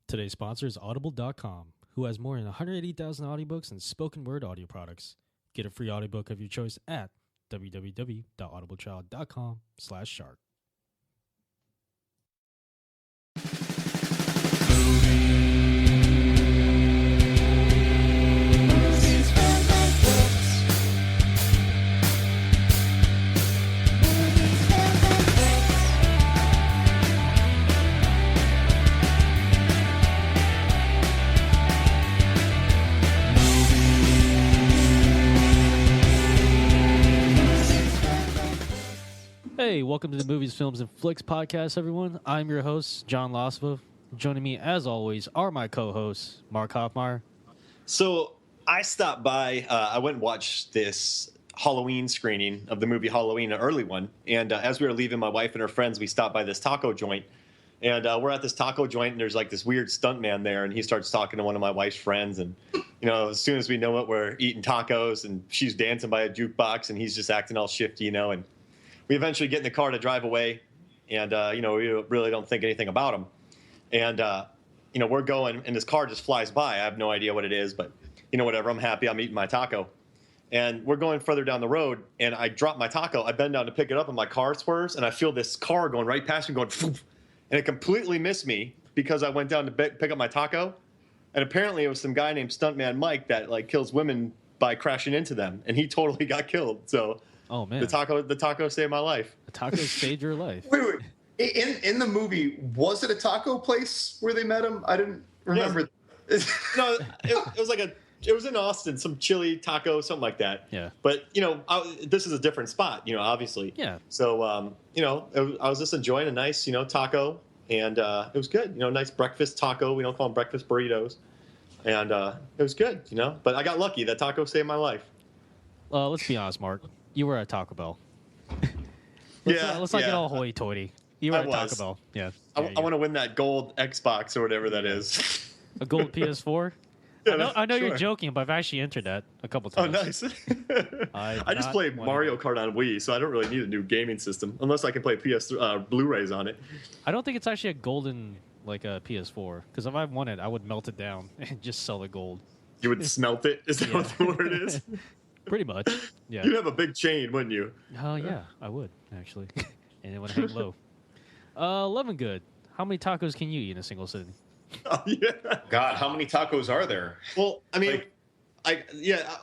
Today's sponsor is Audible.com, who has more than 180,000 audiobooks and spoken word audio products. Get a free audiobook of your choice at www.audibletrial.com/shark. Hey, welcome to the Movies, Films, and Flicks podcast, everyone. I'm your host, John Losva. Joining me, as always, are my co-hosts, Mark Hoffmeyer. So I stopped by. I went and watched this Halloween screening of the movie Halloween, an early one. And as we were leaving, my wife and her friends, we stopped by this taco joint. And we're at this taco joint, and there's like this weird stuntman there, and he starts talking to one of my wife's friends. And as soon as we know it, we're eating tacos, and she's dancing by a jukebox, and he's just acting all shifty, And we eventually get in the car to drive away, and we really don't think anything about him. And we're going, and this car just flies by. I have no idea what it is, but whatever. I'm happy. I'm eating my taco, and we're going further down the road. And I drop my taco. I bend down to pick it up, and my car swerves, and I feel this car going right past me, going, and it completely missed me because I went down to pick up my taco, and apparently it was some guy named Stuntman Mike that kills women by crashing into them, and he totally got killed. So. Oh man, the taco saved my life. The taco saved your life. Wait. In the movie, was it a taco place where they met him? I didn't remember. Yeah. No, it was it was in Austin, some chili taco, something like that. Yeah. But this is a different spot, obviously. Yeah. So I was just enjoying a nice taco, and it was good. Nice breakfast taco. We don't call them breakfast burritos, and it was good. But I got lucky. That taco saved my life. Let's be honest, Mark. You were at Taco Bell. Let's not get all hoity-toity. You were at Taco Bell. Yeah. I want to win that gold Xbox or whatever that is. A gold PS4? Yeah, I know You're joking, but I've actually entered that a couple times. Oh, nice. I just play Mario Kart on Wii, so I don't really need a new gaming system unless I can play PS Blu-rays on it. I don't think it's actually a golden a PS4, because if I won it, I would melt it down and just sell the gold. You would smelt it? Is that what the word is? Pretty much, yeah. You'd have a big chain, wouldn't you? Oh, yeah, I would, actually. And it would hang low. Loving good. How many tacos can you eat in a single sitting? Oh, yeah. God, how many tacos are there? Well, I mean, all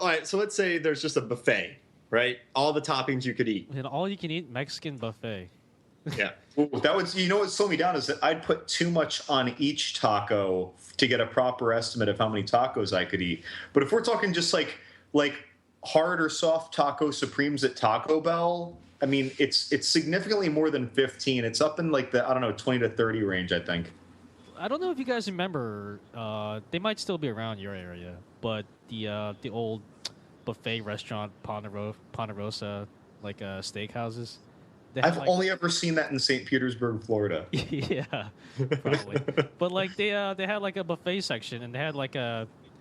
right, so let's say there's just a buffet, right? All the toppings you could eat. And all you can eat Mexican buffet. Yeah. That would, what slowed me down is that I'd put too much on each taco to get a proper estimate of how many tacos I could eat. But if we're talking just like hard or soft taco supremes at Taco Bell, I mean, it's significantly more than 15. It's up in the 20 to 30 range, I think. I don't know if you guys remember. They might still be around your area, but the old buffet restaurant Ponderosa, steakhouses. I've only ever seen that in St. Petersburg, Florida. Yeah, probably. But they had a buffet section, and they had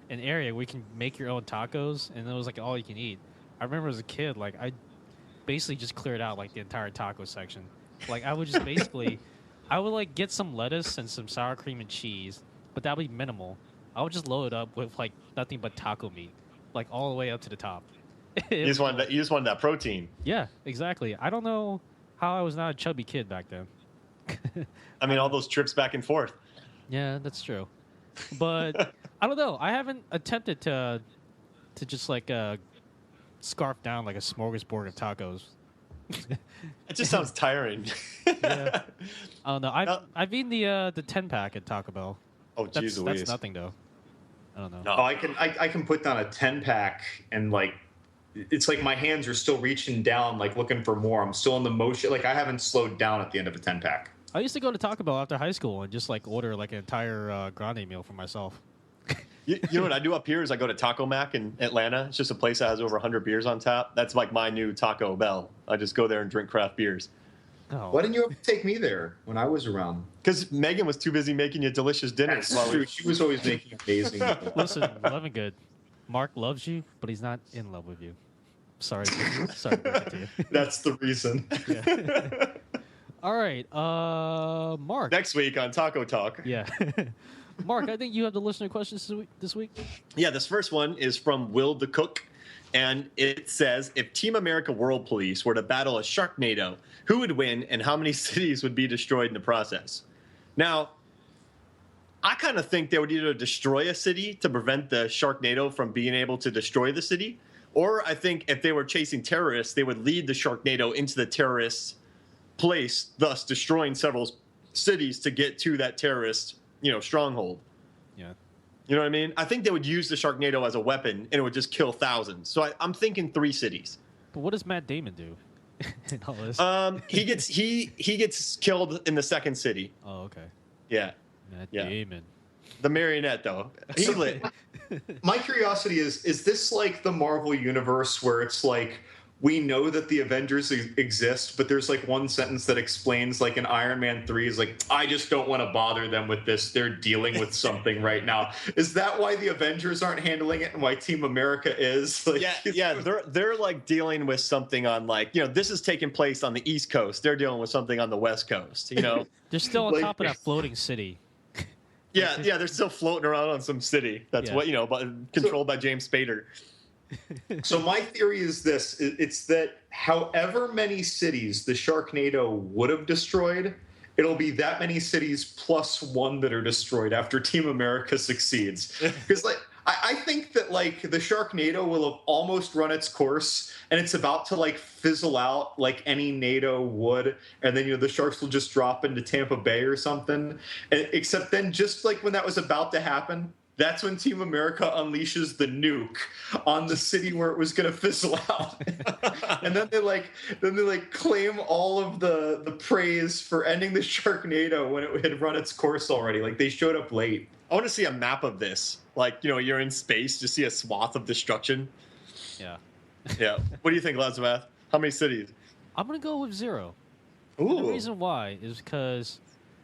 an area where you can make your own tacos, and it was all you can eat. I remember as a kid, I basically just cleared out the entire taco section. I would just basically, I would get some lettuce and some sour cream and cheese, but that would be minimal. I would just load it up with nothing but taco meat, all the way up to the top. You just wanted that protein. Yeah, exactly. I don't know how I was not a chubby kid back then. I mean, all those trips back and forth. Yeah, that's true. But I don't know. I haven't attempted to just scarf down a smorgasbord of tacos. It just sounds tiring. Yeah. I don't know. I've eaten the 10-pack at Taco Bell. Oh, jeez Louise. That's nothing though. I don't know. No. Oh, I can put down a 10-pack and it's my hands are still reaching down looking for more. I'm still in the motion. I haven't slowed down at the end of a 10-pack. I used to go to Taco Bell after high school and just order an entire grande meal for myself. You know what I do up here is I go to Taco Mac in Atlanta. It's just a place that has over 100 beers on tap. That's my new Taco Bell. I just go there and drink craft beers. Oh. Why didn't you ever take me there when I was around? Because Megan was too busy making you delicious dinners. That's true. She was always making amazing. Listen, loving good. Mark loves you, but he's not in love with you. Sorry to break it to you. That's the reason. Yeah. All right, Mark. Next week on Taco Talk. Yeah. Mark, I think you have the listener questions this week. Yeah, this first one is from Will the Cook, and it says, if Team America World Police were to battle a Sharknado, who would win and how many cities would be destroyed in the process? Now, I kind of think they would either destroy a city to prevent the Sharknado from being able to destroy the city, or I think if they were chasing terrorists, they would lead the Sharknado into the terrorist place, thus destroying several cities to get to that terrorist, stronghold. Yeah. You know what I mean? I think they would use the Sharknado as a weapon, and it would just kill thousands. So I'm thinking 3 cities. But what does Matt Damon do in all this? He gets killed in the second city. Oh, okay. Yeah. Matt Damon. The marionette, though. He lit. My curiosity is this like the Marvel universe where it's like we know that the Avengers exist, but there's like one sentence that explains, like in Iron Man 3 is like, I just don't want to bother them with this. They're dealing with something right now. Is that why the Avengers aren't handling it and why Team America is? Like, yeah. They're like dealing with something on this is taking place on the East Coast. They're dealing with something on the West Coast. They're still on top of that floating city. Yeah, they're still floating around on some city. That's what controlled by James Spader. So my theory is this: it's that however many cities the Sharknado would have destroyed, it'll be that many cities plus 1 that are destroyed after Team America succeeds. Because I think that the Sharknado will have almost run its course, and it's about to fizzle out like any NATO would, and then the sharks will just drop into Tampa Bay or something. Except then, just when that was about to happen, that's when Team America unleashes the nuke on the city where it was going to fizzle out. And then they claim all of the praise for ending the Sharknado when it had run its course already. They showed up late. I want to see a map of this. You're in space, just see a swath of destruction. Yeah. Yeah. What do you think, Lazarus? How many cities? I'm going to go with 0. Ooh. And the reason why is because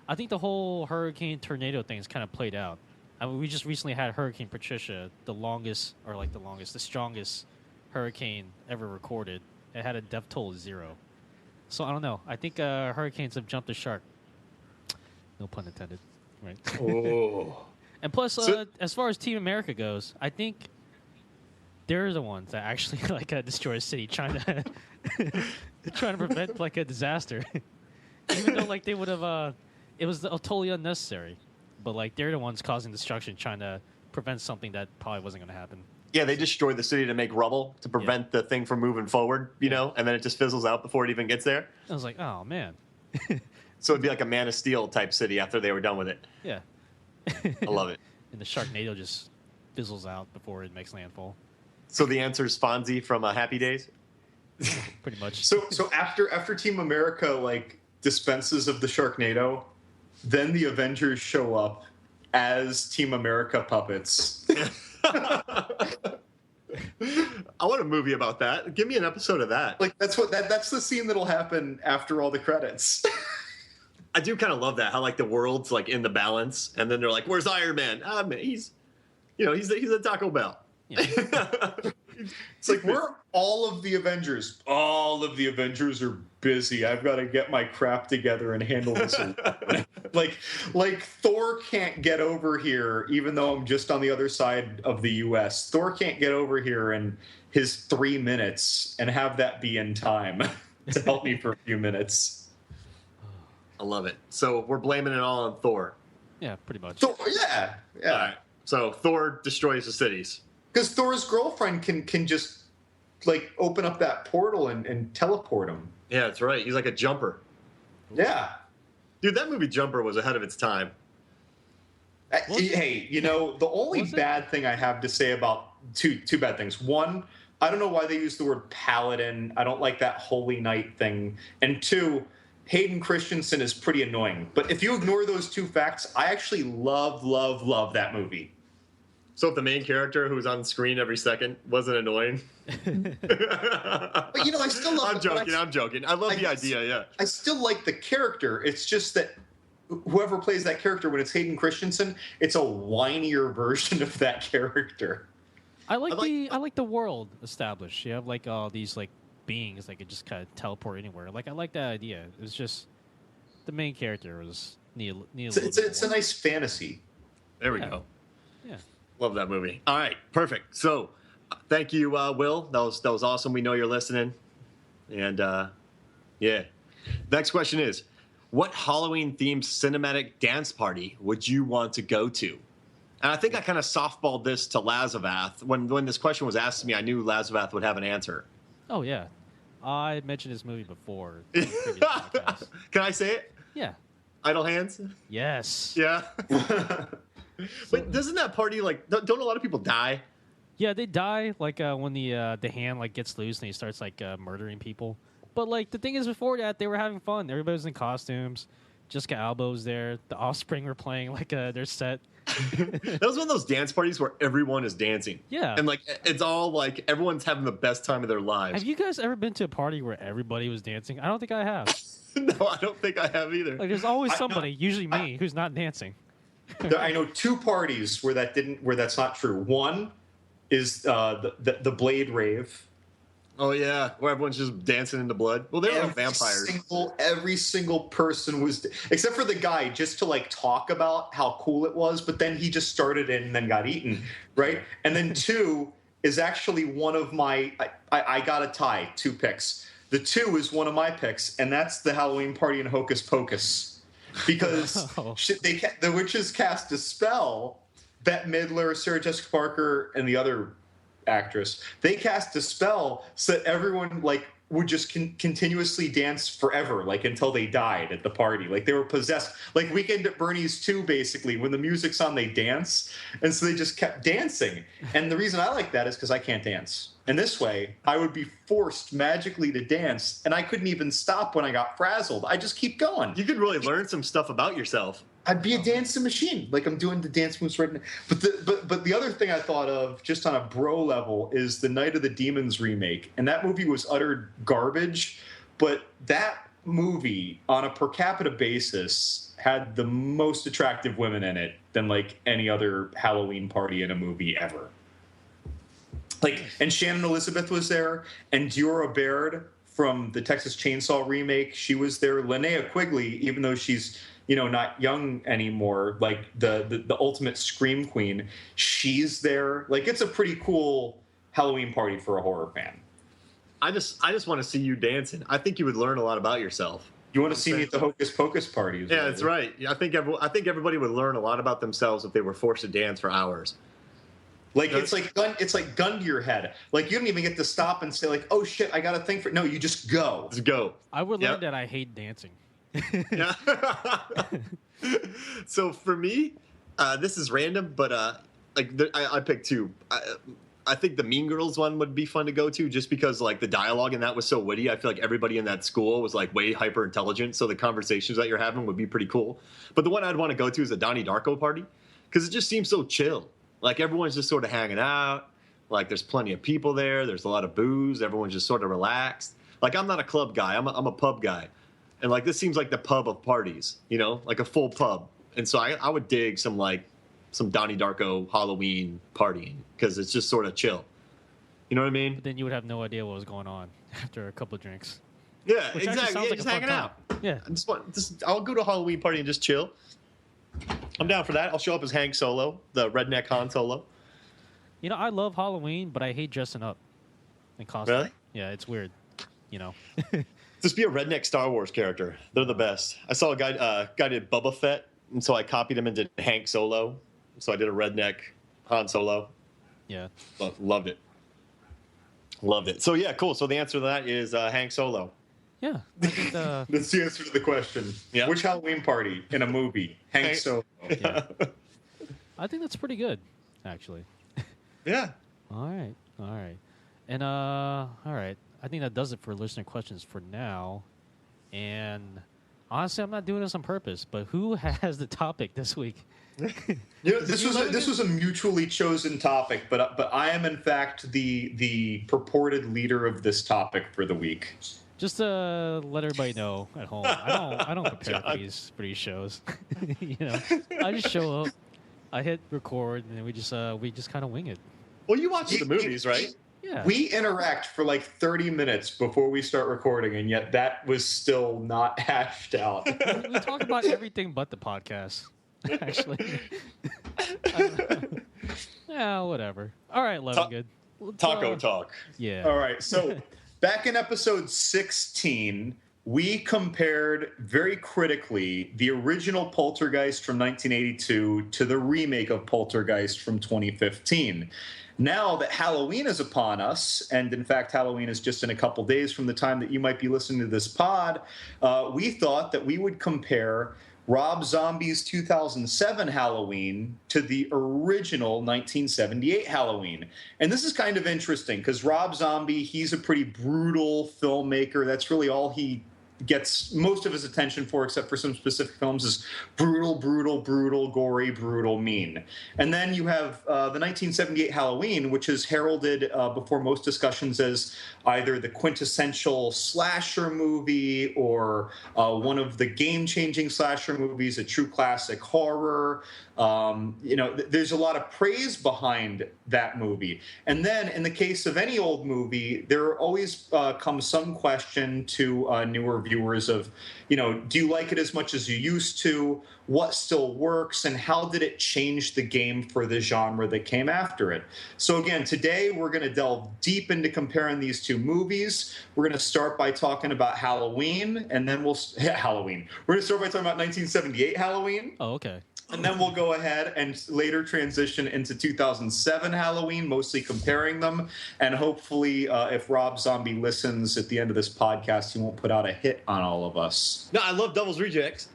I think the whole hurricane tornado thing is kind of played out. I mean, we just recently had Hurricane Patricia, the strongest hurricane ever recorded. It had a death toll of 0. So I don't know. I think hurricanes have jumped the shark. No pun intended. Right. Oh. And plus, as far as Team America goes, I think they're the ones that actually destroy a city, trying to prevent a disaster. Even though they would have, it was totally unnecessary. But they're the ones causing destruction, trying to prevent something that probably wasn't going to happen. Yeah, they destroy the city to make rubble to prevent the thing from moving forward, and then it just fizzles out before it even gets there. I was like, oh man. So it'd be like a Man of Steel type city after they were done with it. Yeah. I love it. And the Sharknado just fizzles out before it makes landfall. So the answer is Fonzie from Happy Days? Pretty much. So after Team America dispenses of the Sharknado, then the Avengers show up as Team America puppets. I want a movie about that. Give me an episode of that. That's the scene that'll happen after all the credits. I do kind of love that, how the world's in the balance, and then they're like, "Where's Iron Man? Ah, man, he's a Taco Bell." Yeah. It's we're all of the Avengers. All of the Avengers are busy. I've got to get my crap together and handle this. Thor can't get over here, even though I'm just on the other side of the U.S. Thor can't get over here in his 3 minutes and have that be in time to help me for a few minutes. I love it. So we're blaming it all on Thor. Yeah, pretty much. Thor, yeah. All right. So Thor destroys the cities. Because Thor's girlfriend can just open up that portal and teleport him. Yeah, that's right. He's like a jumper. Yeah. Dude, that movie Jumper was ahead of its time. Hey, the only bad thing I have to say about two bad things. One, I don't know why they use the word paladin. I don't like that holy knight thing. And 2, Hayden Christensen is pretty annoying. But if you ignore those 2 facts, I actually love that movie. So if the main character who's on screen every second wasn't annoying. But I still love I'm joking. I love the idea, yeah. I still like the character. It's just that whoever plays that character, when it's Hayden Christensen, it's a whinier version of that character. I like the world established. You have all these beings that could just kind of teleport anywhere. I like that idea. It was just the main character was need a It's a nice fantasy. There we go. Yeah. Love that movie. All right, perfect. So, thank you, Will. That was awesome. We know you're listening, and yeah. Next question is, what Halloween-themed cinematic dance party would you want to go to? And I think I kind of softballed this to Lazavath. When this question was asked to me, I knew Lazavath would have an answer. Oh, yeah. I mentioned this movie before. In previous podcasts. Can I say it? Yeah. Idle Hands? Yes. Yeah. But doesn't that party, like, don't a lot of people die? Yeah, they die, like, when the hand, like, gets loose and he starts, like, murdering people. But, like, the thing is, before that, they were having fun. Everybody was in costumes. Jessica Alba was there. The Offspring were playing, like, their set. That was one of those dance parties where everyone is dancing. Yeah. And, like, it's all, like, everyone's having the best time of their lives. Have you guys ever been to a party where everybody was dancing? I don't think I have. No, I don't think I have either. Like, there's always somebody, usually me, who's not dancing. I know 2 parties where that's not true. One is the Blade Rave. Oh, yeah, where everyone's just dancing in the blood. Well, they were vampires. Every single person was, except for the guy, just to like talk about how cool it was, but then he just started it and then got eaten, right? And then 2 is actually one of my, I got a tie, 2 picks. The 2 is one of my picks, and that's the Halloween party in Hocus Pocus. Because the witches cast a spell, Bette Midler, Sarah Jessica Parker, and the other actress, they cast a spell so that everyone like would just continuously dance forever, like until they died at the party. Like they were possessed, like Weekend at Bernie's 2, basically. When the music's on, they dance, and so they just kept dancing. And the reason I like that is because I can't dance. And this way, I would be forced magically to dance, and I couldn't even stop when I got frazzled. I just keep going. You could really learn some stuff about yourself. I'd be a dancing machine, like I'm doing the dance moves right now. But the other thing I thought of, just on a bro level, is the Night of the Demons remake, and that movie was utter garbage. But that movie, on a per capita basis, had the most attractive women in it than like any other Halloween party in a movie ever. Like, and Shannon Elizabeth was there, and Diora Baird from the Texas Chainsaw remake, she was there. Linnea Quigley, even though she's not young anymore, like the ultimate scream queen, she's there. Like, it's a pretty cool Halloween party for a horror fan. I just want to see you dancing. I think you would learn a lot about yourself. You want to see me at the Hocus Pocus party? Yeah, that's right. I think everybody would learn a lot about themselves if they were forced to dance for hours. Like it's like gun to your head. Like you don't even get to stop and say like, "Oh shit, I got a thing for." No, you just go. Just go. I would learn that I hate dancing. Yeah. So for me, this is random, but I picked 2. I think the Mean Girls one would be fun to go to, just because like the dialogue in that was so witty. I feel like everybody in that school was like way hyper intelligent, so the conversations that you're having would be pretty cool. But the one I'd want to go to is the Donnie Darko party, because it just seems so chill. Like, everyone's just sort of hanging out. Like, there's plenty of people there. There's a lot of booze. Everyone's just sort of relaxed. Like, I'm not a club guy. I'm a pub guy. And, like, this seems like the pub of parties, like a full pub. And so I would dig some Donnie Darko Halloween partying, because it's just sort of chill. You know what I mean? But then you would have no idea what was going on after a couple of drinks. Yeah, Which exactly. sounds like just a fun hanging out. Yeah. I'll go to a Halloween party and just chill. I'm down for that. I'll show up as Hank Solo, the redneck Han Solo. I love Halloween, but I hate dressing up in costume. Really? Yeah, it's weird. Just be a redneck Star Wars character. They're the best. I saw a guy did Boba Fett, and so I copied him into Hank Solo. So I did a redneck Han Solo. Yeah. Loved it. Loved it. So yeah, cool. So the answer to that is Hank Solo. Yeah. I think, That's the answer to the question. Yeah. Which Halloween party in a movie? Hank Solo. yeah. I think that's pretty good, actually. Yeah. All right. And all right. I think that does it for listener questions for now. And honestly, I'm not doing this on purpose, but who has the topic this week? This was a mutually chosen topic, but I am in fact the purported leader of this topic for the week. Just to let everybody know at home, I don't prepare for these shows. I just show up, I hit record, and then we just kind of wing it. Well, you watch the movies, right? Yeah. We interact for like 30 minutes before we start recording, and yet that was still not hashed out. We talk about everything but the podcast, actually. Yeah, whatever. All right, Levingood. Taco talk. Yeah. All right. So back in episode 16, we compared very critically the original Poltergeist from 1982 to the remake of Poltergeist from 2015. Now that Halloween is upon us, and in fact, Halloween is just in a couple days from the time that you might be listening to this pod, we thought that we would compare Rob Zombie's 2007 Halloween to the original 1978 Halloween. And this is kind of interesting because Rob Zombie, he's a pretty brutal filmmaker. That's really all he gets most of his attention for, except for some specific films, is brutal, brutal, brutal, gory, brutal, mean. And then you have the 1978 Halloween, which is heralded before most discussions as either the quintessential slasher movie or one of the game-changing slasher movies, a true classic horror. There's a lot of praise behind that movie. And then in the case of any old movie, there always comes some question to newer viewers of, do you like it as much as you used to? What still works? And how did it change the game for the genre that came after it? So again, today we're going to delve deep into comparing these two movies. We're going to start by talking about Halloween, and then Halloween. We're going to start by talking about 1978 Halloween. Oh, okay. And then we'll go ahead and later transition into 2007 Halloween, mostly comparing them. And hopefully, if Rob Zombie listens at the end of this podcast, he won't put out a hit on all of us. No, I love Devil's Rejects.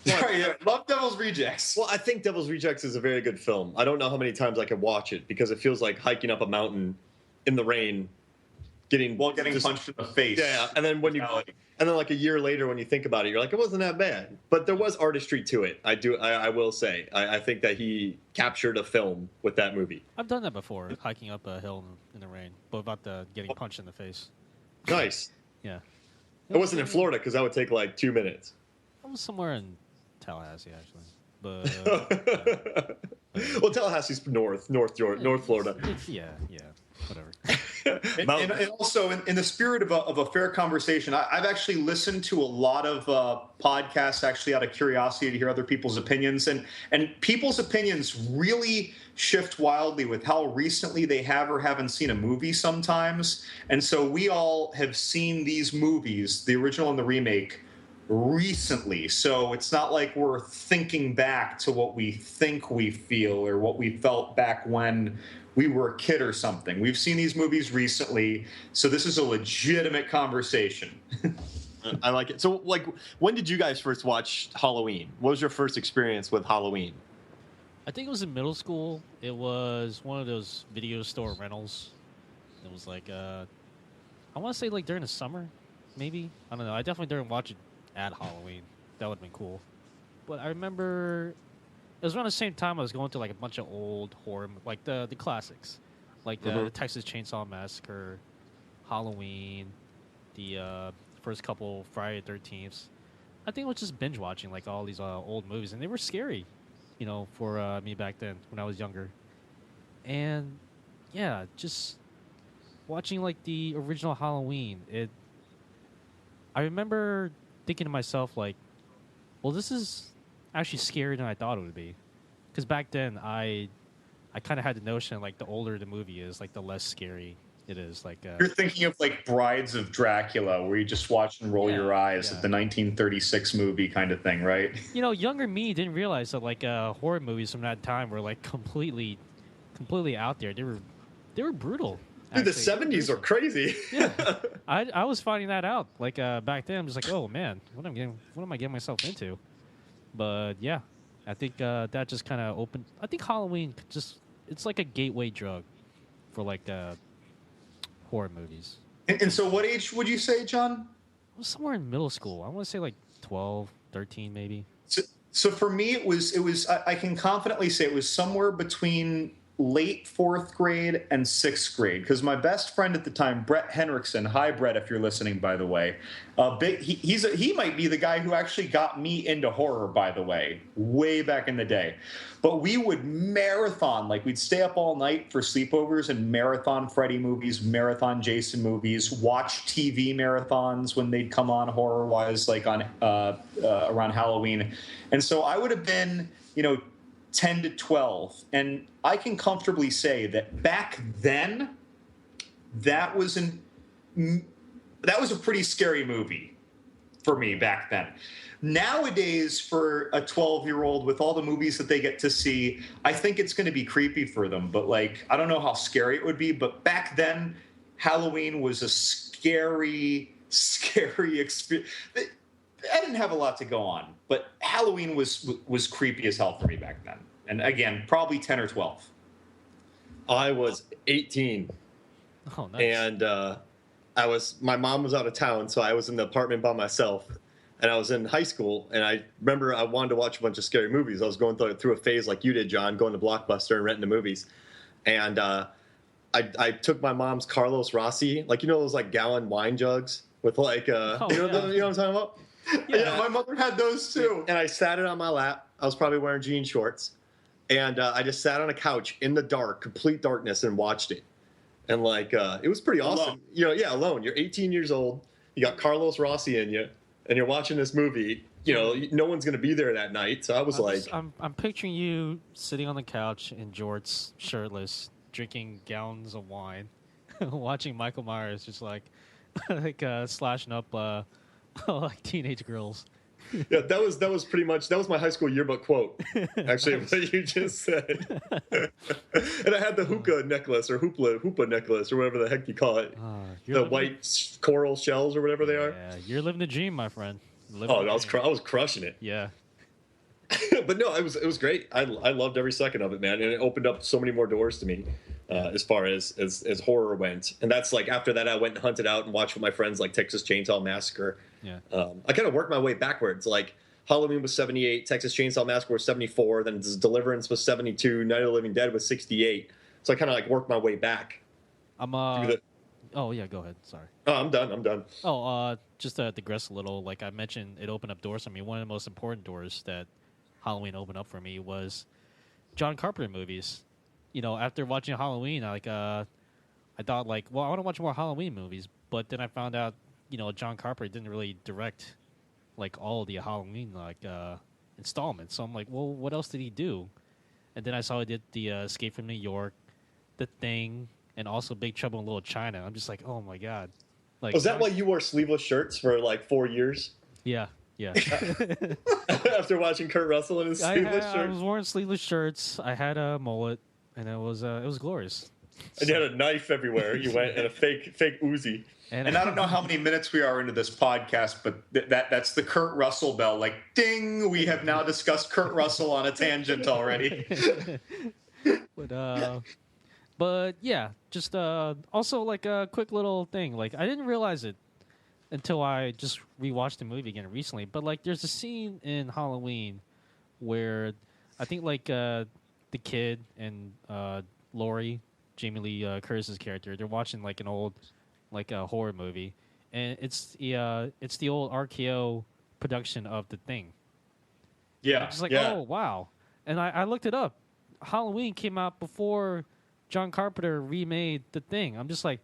Yeah, love Devil's Rejects. Well, I think Devil's Rejects is a very good film. I don't know how many times I could watch it because it feels like hiking up a mountain in the rain, getting punched in the face. Yeah, and then like a year later, when you think about it, you're like, it wasn't that bad. But there was artistry to it. I will say. I think that he captured a film with that movie. I've done that before, hiking up a hill in the rain, but about getting punched in the face. Nice. Yeah. It wasn't in Florida because that would take like 2 minutes. I was somewhere in Tallahassee, actually. But well, Tallahassee's North Florida. Yeah, whatever. And also, in the spirit of a fair conversation, I've actually listened to a lot of podcasts, actually out of curiosity to hear other people's opinions. And people's opinions really shift wildly with how recently they have or haven't seen a movie sometimes. And so we all have seen these movies, the original and the remake, recently. So it's not like we're thinking back to what we think we feel or what we felt back when we were a kid or something. We've seen these movies recently, so this is a legitimate conversation. I like it. So, like, when did you guys first watch Halloween? What was your first experience with Halloween? I think it was in middle school. It was one of those video store rentals. It was like, I want to say like during the summer, maybe. I don't know. I definitely didn't watch it at Halloween. That would have been cool. But I remember it was around the same time I was going to like a bunch of old horror, like the classics, like the Texas Chainsaw Massacre, Halloween, the first couple Friday the 13th. I think I was just binge watching like all these old movies, and they were scary, for me back then when I was younger. And yeah, just watching like the original Halloween. I remember thinking to myself like, well, this is actually scarier than I thought it would be, because back then I kind of had the notion like the older the movie is, like the less scary it is. Like you're thinking of like Brides of Dracula, where you just watch and roll your eyes at the 1936 movie kind of thing, right? Younger me didn't realize that like horror movies from that time were like completely out there. They were brutal. Dude, the 70s are crazy. Yeah, I was finding that out like back then. I'm just like, oh man, what am I getting myself into? But yeah, I think that just kind of opened. I think Halloween it's like a gateway drug for like horror movies. And so what age would you say, John? I was somewhere in middle school. I want to say like 12, 13 maybe. So for me, it was. I can confidently say it was somewhere between late 4th grade and 6th grade, because my best friend at the time, Brett Henriksen, hi Brett if you're listening, by the way, he might be the guy who actually got me into horror, by the way, way back in the day. But we would marathon, like we'd stay up all night for sleepovers and marathon Freddy movies, marathon Jason movies, watch TV marathons when they'd come on horror-wise, like on around Halloween. And so I would have been, 10 to 12, and I can comfortably say that back then, that was a pretty scary movie for me back then. Nowadays, for a 12-year-old, with all the movies that they get to see, I think it's going to be creepy for them. But, like, I don't know how scary it would be. But back then, Halloween was a scary experience. I didn't have a lot to go on, but Halloween was creepy as hell for me back then. And again, probably 10 or 12. I was 18. Oh, nice. And my mom was out of town, so I was in the apartment by myself. And I was in high school, and I remember I wanted to watch a bunch of scary movies. I was going through a phase like you did, John, going to Blockbuster and renting the movies. And I took my mom's Carlos Rossi, like, you know those like gallon wine jugs with like you know what I'm talking about? Yeah, my mother had those too. And I sat it on my lap. I was probably wearing jean shorts, and I just sat on a couch in the dark, complete darkness, and watched it. And like it was pretty awesome. Alone. You're 18 years old. You got Carlos Rossi in you. And you're watching this movie, no one's going to be there that night. So I was I'm picturing you sitting on the couch in jorts, shirtless, drinking gallons of wine, watching Michael Myers just like slashing up like teenage girls. Yeah, that was pretty much, that was my high school yearbook quote, actually, what you just said. And I had the hookah necklace or hoopla necklace or whatever the heck you call it. The white coral shells or whatever they are. Yeah, you're living the dream, my friend. I was crushing it. Yeah. But no, it was great. I loved every second of it, man. And it opened up so many more doors to me as far as horror went. And that's like, after that, I went and hunted out and watched with my friends like Texas Chainsaw Massacre. Yeah. I kind of worked my way backwards. Like Halloween was 78, Texas Chainsaw Massacre was 74, then Deliverance was 72, Night of the Living Dead was 68. So I kind of like worked my way back. Oh yeah, go ahead. Sorry. Oh, I'm done. Oh, just to digress a little, like I mentioned, it opened up doors for me. One of the most important doors that Halloween opened up for me was John Carpenter movies. After watching Halloween, I thought like, well, I want to watch more Halloween movies, but then I found out, John Carpenter didn't really direct like all the Halloween installments. So I'm like, well, what else did he do? And then I saw he did the Escape from New York, The Thing, and also Big Trouble in Little China. I'm just like, oh my god! Like, was that why you wore sleeveless shirts for like 4 years? Yeah. After watching Kurt Russell in his sleeveless shirt, I was wearing sleeveless shirts. I had a mullet, and it was glorious. And you had a knife everywhere. You went and a fake Uzi. And I don't know how many minutes we are into this podcast, but that's the Kurt Russell bell. Like, ding! We have now discussed Kurt Russell on a tangent already. But yeah, just also like a quick little thing. Like, I didn't realize it until I just rewatched the movie again recently. But like, there's a scene in Halloween where I think like the kid and Laurie, Jamie Lee Curtis's character, they're watching like an old like a horror movie, and it's the old RKO production of The Thing. Yeah, I'm just like, oh wow, and I looked it up. Halloween came out before John Carpenter remade The Thing. I'm just like,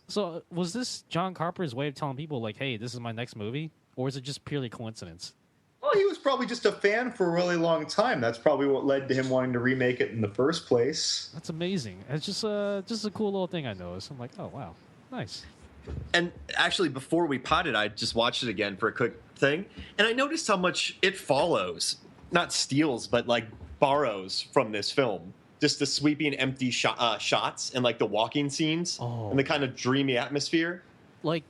so was this John Carpenter's way of telling people like, hey, this is my next movie, or is it just purely coincidence? Well, he was probably just a fan for a really long time. That's probably what led to him wanting to remake it in the first place. That's amazing. It's just a cool little thing I noticed. I'm like, oh wow, nice. And actually, before we potted, I just watched it again for a quick thing, and I noticed how much it follows, not steals, but like borrows from this film. Just the sweeping, empty shots and like the walking scenes and the kind of dreamy atmosphere. Like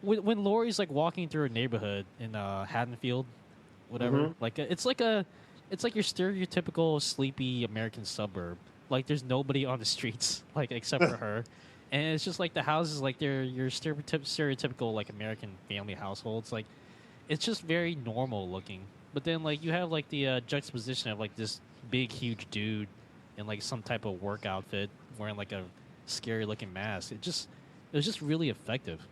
when Laurie's like walking through a neighborhood in Haddonfield, whatever. Like it's like your stereotypical sleepy American suburb. Like there's nobody on the streets, like except for her. And it's just like the houses, like they're your stereotypical like American family households. Like it's just very normal looking. But then like you have like the juxtaposition of like this big huge dude in like some type of work outfit wearing like a scary looking mask. It was just really effective,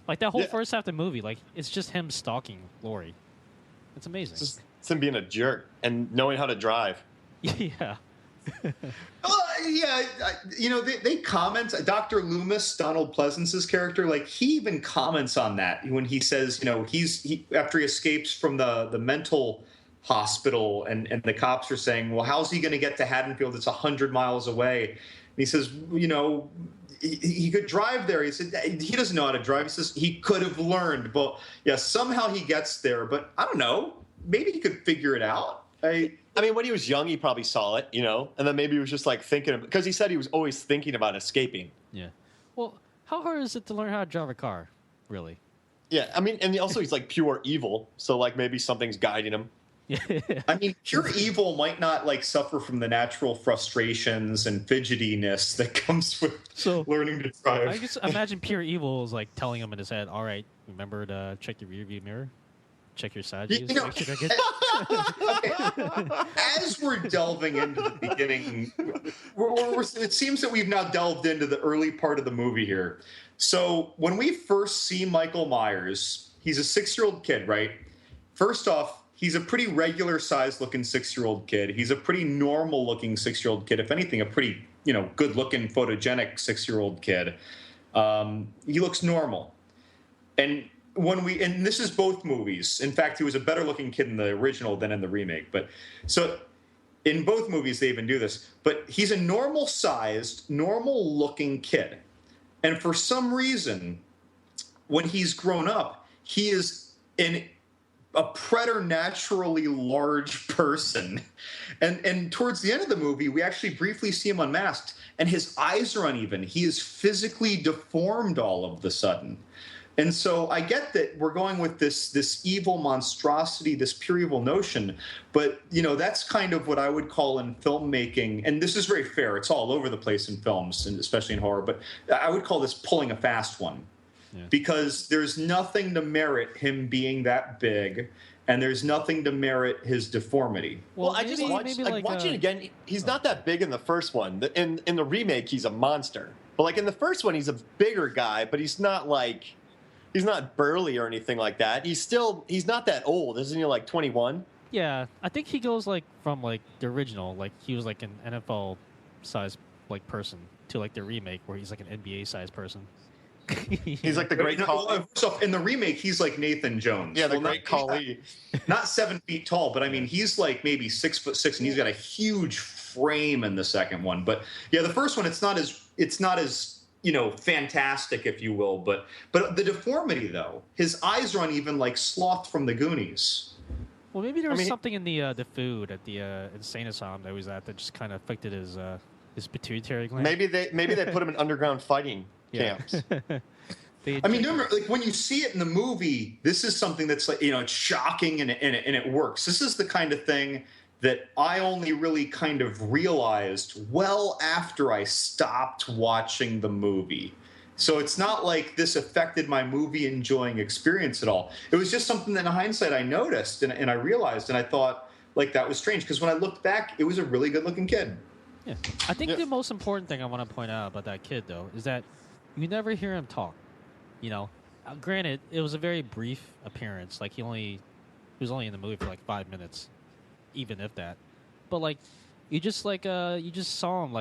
Like that whole first half of the movie, like it's just him stalking Laurie. It's amazing. It's him being a jerk and knowing how to drive. Yeah. They comment. Dr. Loomis, Donald Pleasance's character, like he even comments on that when he says, he after he escapes from the mental hospital, and the cops are saying, well, how's he going to get to Haddonfield? It's 100 miles away. And he says, he could drive there. He said he doesn't know how to drive. He says he could have learned, but yeah, somehow he gets there. But I don't know. Maybe he could figure it out. I mean, when he was young, he probably saw it, and then maybe he was just like thinking, because he said he was always thinking about escaping. Yeah. Well, how hard is it to learn how to drive a car, really? Yeah, I mean, and also he's like pure evil, so like maybe something's guiding him. Yeah. I mean, pure evil might not like suffer from the natural frustrations and fidgetiness that comes with learning to drive. I guess imagine pure evil is like telling him in his head, all right, remember to check your rear view mirror, check your side views, make sure they're good. As we're delving into the beginning, it seems that we've now delved into the early part of the movie here. So when we first see Michael Myers, he's a 6-year-old kid, right? First off, he's a pretty regular-sized looking 6-year-old kid. He's a pretty normal-looking 6-year-old kid. If anything, a pretty, good-looking, photogenic 6-year-old kid. He looks normal. And and this is both movies. In fact, he was a better-looking kid in the original than in the remake. But so in both movies, they even do this. But he's a normal-sized, normal-looking kid. And for some reason, when he's grown up, he is a preternaturally large person. And towards the end of the movie, we actually briefly see him unmasked, and his eyes are uneven. He is physically deformed all of the sudden. And so I get that we're going with this evil monstrosity, this pure evil notion, but that's kind of what I would call in filmmaking, and this is very fair. It's all over the place in films, and especially in horror, but I would call this pulling a fast one. Yeah. Because there's nothing to merit him being that big, and there's nothing to merit his deformity. Well, I just watched it again. He's not that big in the first one. In the remake, he's a monster. But like in the first one, he's a bigger guy, but he's not burly or anything like that. He's not that old, isn't he? Like 21. Yeah, I think he goes like from like the original, like he was like an NFL sized like person, to like the remake where he's like an NBA sized person. He's like the great Khali. So in the remake, he's like Nathan Jones. Yeah, the great Khali. Not 7 feet tall, but I mean, he's like maybe 6'6", and he's got a huge frame in the second one. But yeah, the first one, it's not as fantastic, if you will. But the deformity, though, his eyes are uneven like Sloth from the Goonies. Well, maybe there was something in the food at the insane asylum that was at that just kind of affected his pituitary gland. Maybe they put him in underground fighting camps. I mean, remember, like when you see it in the movie, this is something that's like it's shocking and it works. This is the kind of thing that I only really kind of realized well after I stopped watching the movie. So it's not like this affected my movie enjoying experience at all. It was just something that in hindsight I noticed and I realized, and I thought like that was strange, because when I looked back, it was a really good looking kid. Yeah, I think the most important thing I want to point out about that kid, though, is that you never hear him talk. Granted, it was a very brief appearance. Like he was only in the movie for like 5 minutes, even if that. But like, you just saw him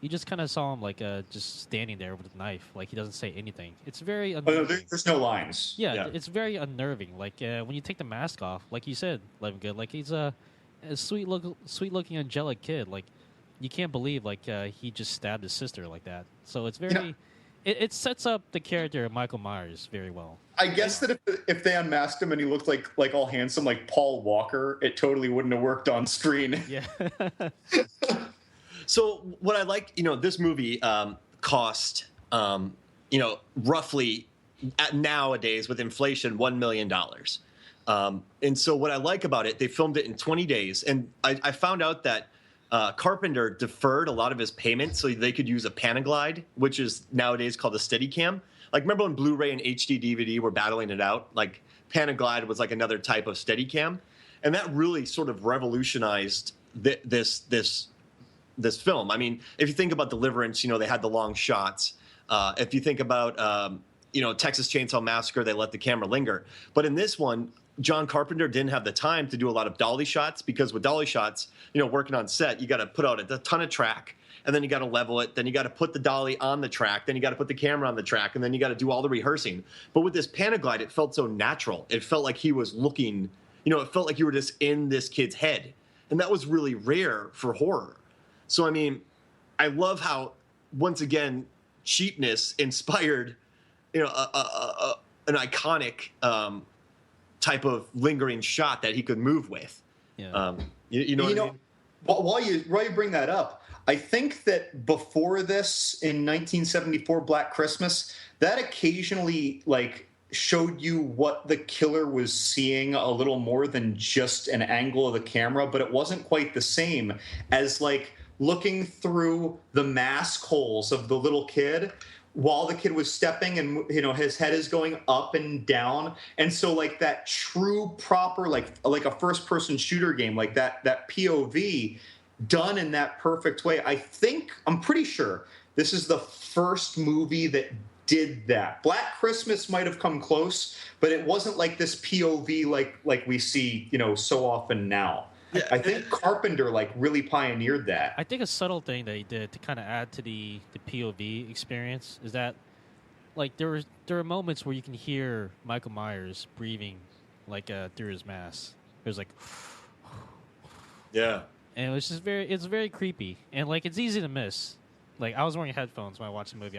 you just kind of saw him just standing there with a knife. Like he doesn't say anything. It's very unnerving. There's no lines. Yeah, it's very unnerving. Like when you take the mask off, like you said, Levin Good, like he's a sweet looking angelic kid. Like you can't believe he just stabbed his sister like that. So it's very. It sets up the character of Michael Myers very well. I guess that if they unmasked him and he looked like all handsome like Paul Walker, it totally wouldn't have worked on screen. Yeah. So what I like, this movie cost, roughly nowadays with inflation, $1 million. And so what I like about it, they filmed it in 20 days. And I found out that Carpenter deferred a lot of his payments so they could use a Panaglide, which is nowadays called a Steadicam. Like, remember when Blu-ray and HD DVD were battling it out? Like, Panaglide was like another type of Steadicam. And that really sort of revolutionized this film. I mean, if you think about Deliverance, they had the long shots. If you think about, Texas Chainsaw Massacre, they let the camera linger. But in this one, John Carpenter didn't have the time to do a lot of dolly shots, because with dolly shots, working on set, you got to put out a ton of track, and then you got to level it, then you got to put the dolly on the track, then you got to put the camera on the track, and then you got to do all the rehearsing. But with this Panaglide, it felt so natural. It felt like he was looking it felt like you were just in this kid's head, and that was really rare for horror. So I mean, I love how once again cheapness inspired an iconic type of lingering shot that he could move with. Yeah. You know what I mean? While you bring that up, I think that before this, in 1974, Black Christmas, that occasionally showed you what the killer was seeing a little more than just an angle of the camera, but it wasn't quite the same as looking through the mask holes of the little kid while the kid was stepping, and his head is going up and down, and so that true proper like a first person shooter game, that POV done in that perfect way. I'm pretty sure this is the first movie that did that. Black Christmas might have come close, but it wasn't like this POV like we see so often now. Yeah, I think Carpenter really pioneered that. I think a subtle thing that he did to kind of add to the POV experience is that there are moments where you can hear Michael Myers breathing through his mask. It was yeah, and it's very creepy, and it's easy to miss. I was wearing headphones when I watched the movie.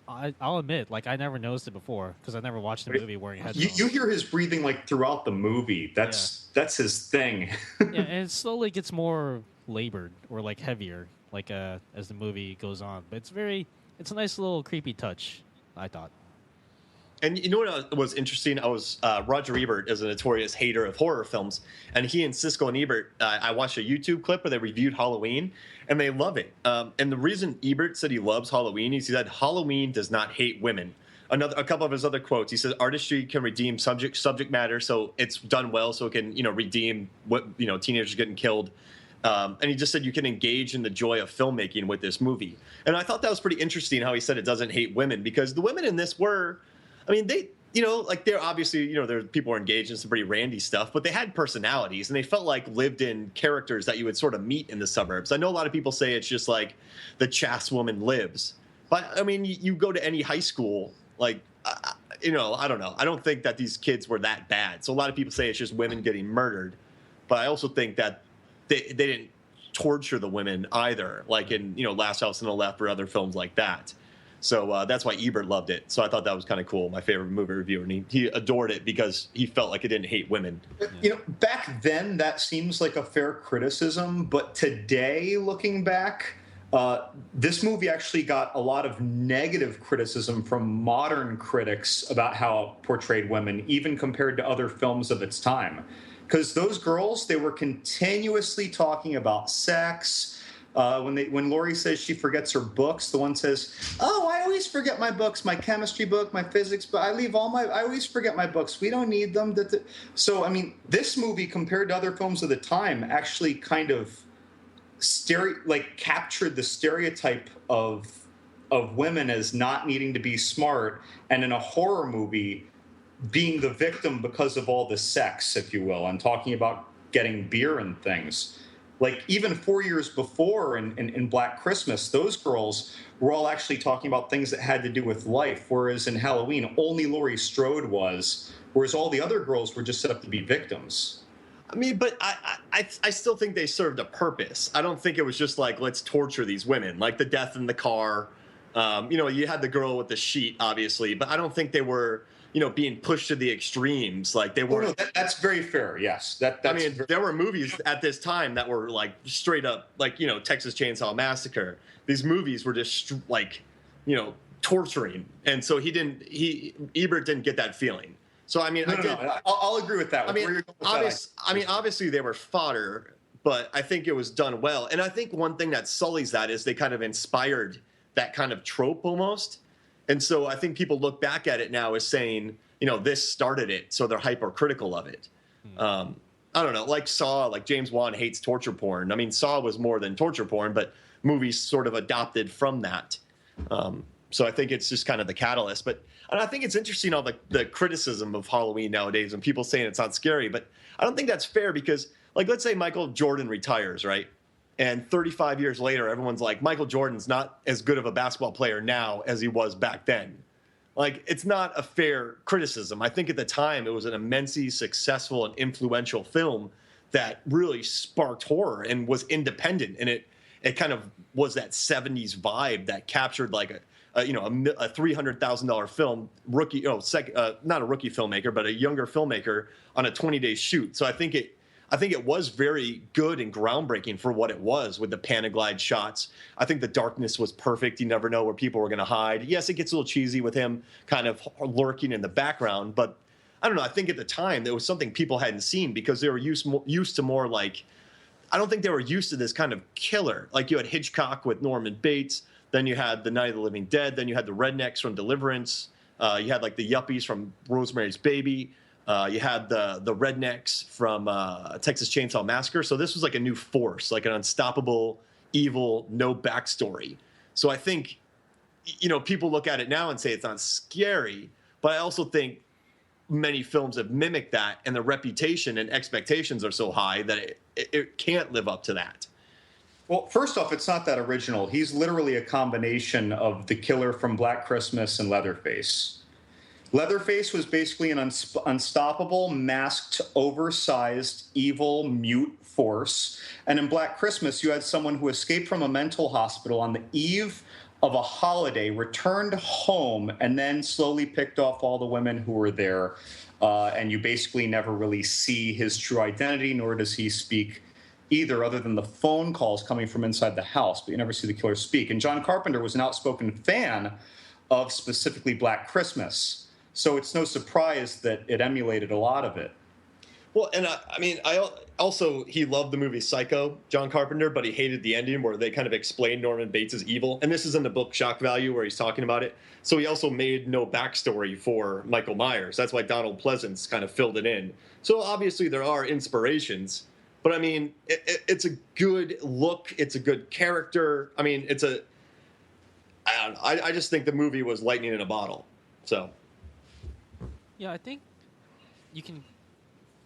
I'll admit, I never noticed it before because I never watched the movie wearing headphones. You hear his breathing throughout the movie. That's his thing. Yeah, and it slowly gets more labored or heavier as the movie goes on. But it's a nice little creepy touch, I thought. And you know what was interesting? Roger Ebert is a notorious hater of horror films, and he and Siskel and Ebert, I watched a YouTube clip where they reviewed Halloween, and they love it. And the reason Ebert said he loves Halloween is he said Halloween does not hate women. A couple of his other quotes, he said artistry can redeem subject matter, so it's done well, so it can redeem what teenagers getting killed. And he just said you can engage in the joy of filmmaking with this movie. And I thought that was pretty interesting how he said it doesn't hate women, because the women in this were. I mean, they're obviously, people are engaged in some pretty randy stuff, but they had personalities and they felt like lived-in characters that you would sort of meet in the suburbs. I know a lot of people say it's just the Chass woman lives, but I mean, you go to any high school, I don't know. I don't think that these kids were that bad. So a lot of people say it's just women getting murdered, but I also think that they didn't torture the women either, in Last House on the Left or other films like that. So that's why Ebert loved it. So I thought that was kind of cool. My favorite movie reviewer, and he adored it because he felt like it didn't hate women. Back then that seems like a fair criticism, but today, looking back, this movie actually got a lot of negative criticism from modern critics about how it portrayed women, even compared to other films of its time. Because those girls, they were continuously talking about sex. When Laurie says she forgets her books, the one says, "Oh, I always forget my books, my chemistry book, my physics, but I always forget my books. We don't need them." So, I mean, this movie, compared to other films of the time, actually kind of captured the stereotype of women as not needing to be smart, and in a horror movie, being the victim because of all the sex, if you will, and talking about getting beer and things. Even 4 years before in Black Christmas, those girls were all actually talking about things that had to do with life, whereas in Halloween, only Laurie Strode was, whereas all the other girls were just set up to be victims. I mean, but I still think they served a purpose. I don't think it was just let's torture these women, the death in the car. You had the girl with the sheet, obviously, but I don't think they were being pushed to the extremes. They were. No, that's very fair. Yes, there were movies at this time that were straight up Texas Chainsaw Massacre. These movies were just torturing, and so Ebert didn't get that feeling. So I mean, I'll agree with that. Obviously they were fodder, but I think it was done well. And I think one thing that sullies that is they kind of inspired that kind of trope almost. And so I think people look back at it now as saying, this started it, so they're hypercritical of it. I don't know, Saw, James Wan hates torture porn. I mean, Saw was more than torture porn, but movies sort of adopted from that. So I think it's just kind of the catalyst. And I think it's interesting all the criticism of Halloween nowadays and people saying it's not scary. But I don't think that's fair because, let's say Michael Jordan retires, right? And 35 years later, everyone's like, Michael Jordan's not as good of a basketball player now as he was back then. Like, it's not a fair criticism. I think at the time it was an immensely successful and influential film that really sparked horror and was independent, and it kind of was that 70s vibe that captured like a $300,000 film rookie, not a rookie filmmaker, but a younger filmmaker on a 20-day shoot. So I think it was very good and groundbreaking for what it was with the Panaglide shots. I think the darkness was perfect. You never know where people were going to hide. Yes, it gets a little cheesy with him kind of lurking in the background, but I don't know. I think at the time there was something people hadn't seen because they were used to more like, I don't think they were used to this kind of killer. Like you had Hitchcock with Norman Bates, then you had the Night of the Living Dead, then you had the rednecks from Deliverance, you had like the yuppies from Rosemary's Baby, you had the rednecks from Texas Chainsaw Massacre. So this was like a new force, like an unstoppable, evil, no backstory. So I think, people look at it now and say it's not scary, but I also think many films have mimicked that, and the reputation and expectations are so high that it can't live up to that. Well, first off, it's not that original. He's literally a combination of the killer from Black Christmas and Leatherface. Leatherface was basically an unstoppable, masked, oversized, evil, mute force. And in Black Christmas, you had someone who escaped from a mental hospital on the eve of a holiday, returned home, and then slowly picked off all the women who were there. And you basically never really see his true identity, nor does he speak either, other than the phone calls coming from inside the house. But you never see the killer speak. And John Carpenter was an outspoken fan of specifically Black Christmas. So it's no surprise that it emulated a lot of it. Well, and he loved the movie Psycho, John Carpenter, but he hated the ending where they kind of explained Norman Bates as evil. And this is in the book Shock Value where he's talking about it. So he also made no backstory for Michael Myers. That's why Donald Pleasance kind of filled it in. So obviously there are inspirations, but I mean, it's a good look. It's a good character. I mean, I just think the movie was lightning in a bottle. So. Yeah, I think you can,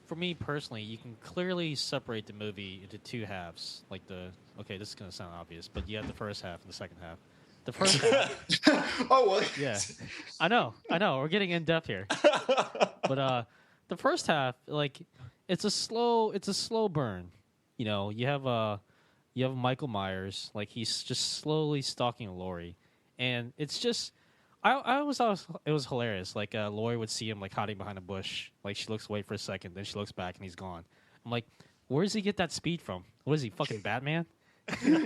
for me personally, you can clearly separate the movie into two halves. Like this is going to sound obvious, but you have the first half and the second half. The first half. Oh, well. Yeah. I know. We're getting in depth here. But the first half, like, it's a slow burn. You have Michael Myers, like he's just slowly stalking Laurie, and it's just. I always thought it was hilarious. Like, Laurie would see him, like, hiding behind a bush. Like, she looks away for a second, then she looks back, and he's gone. I'm like, where does he get that speed from? What is he, fucking Batman? And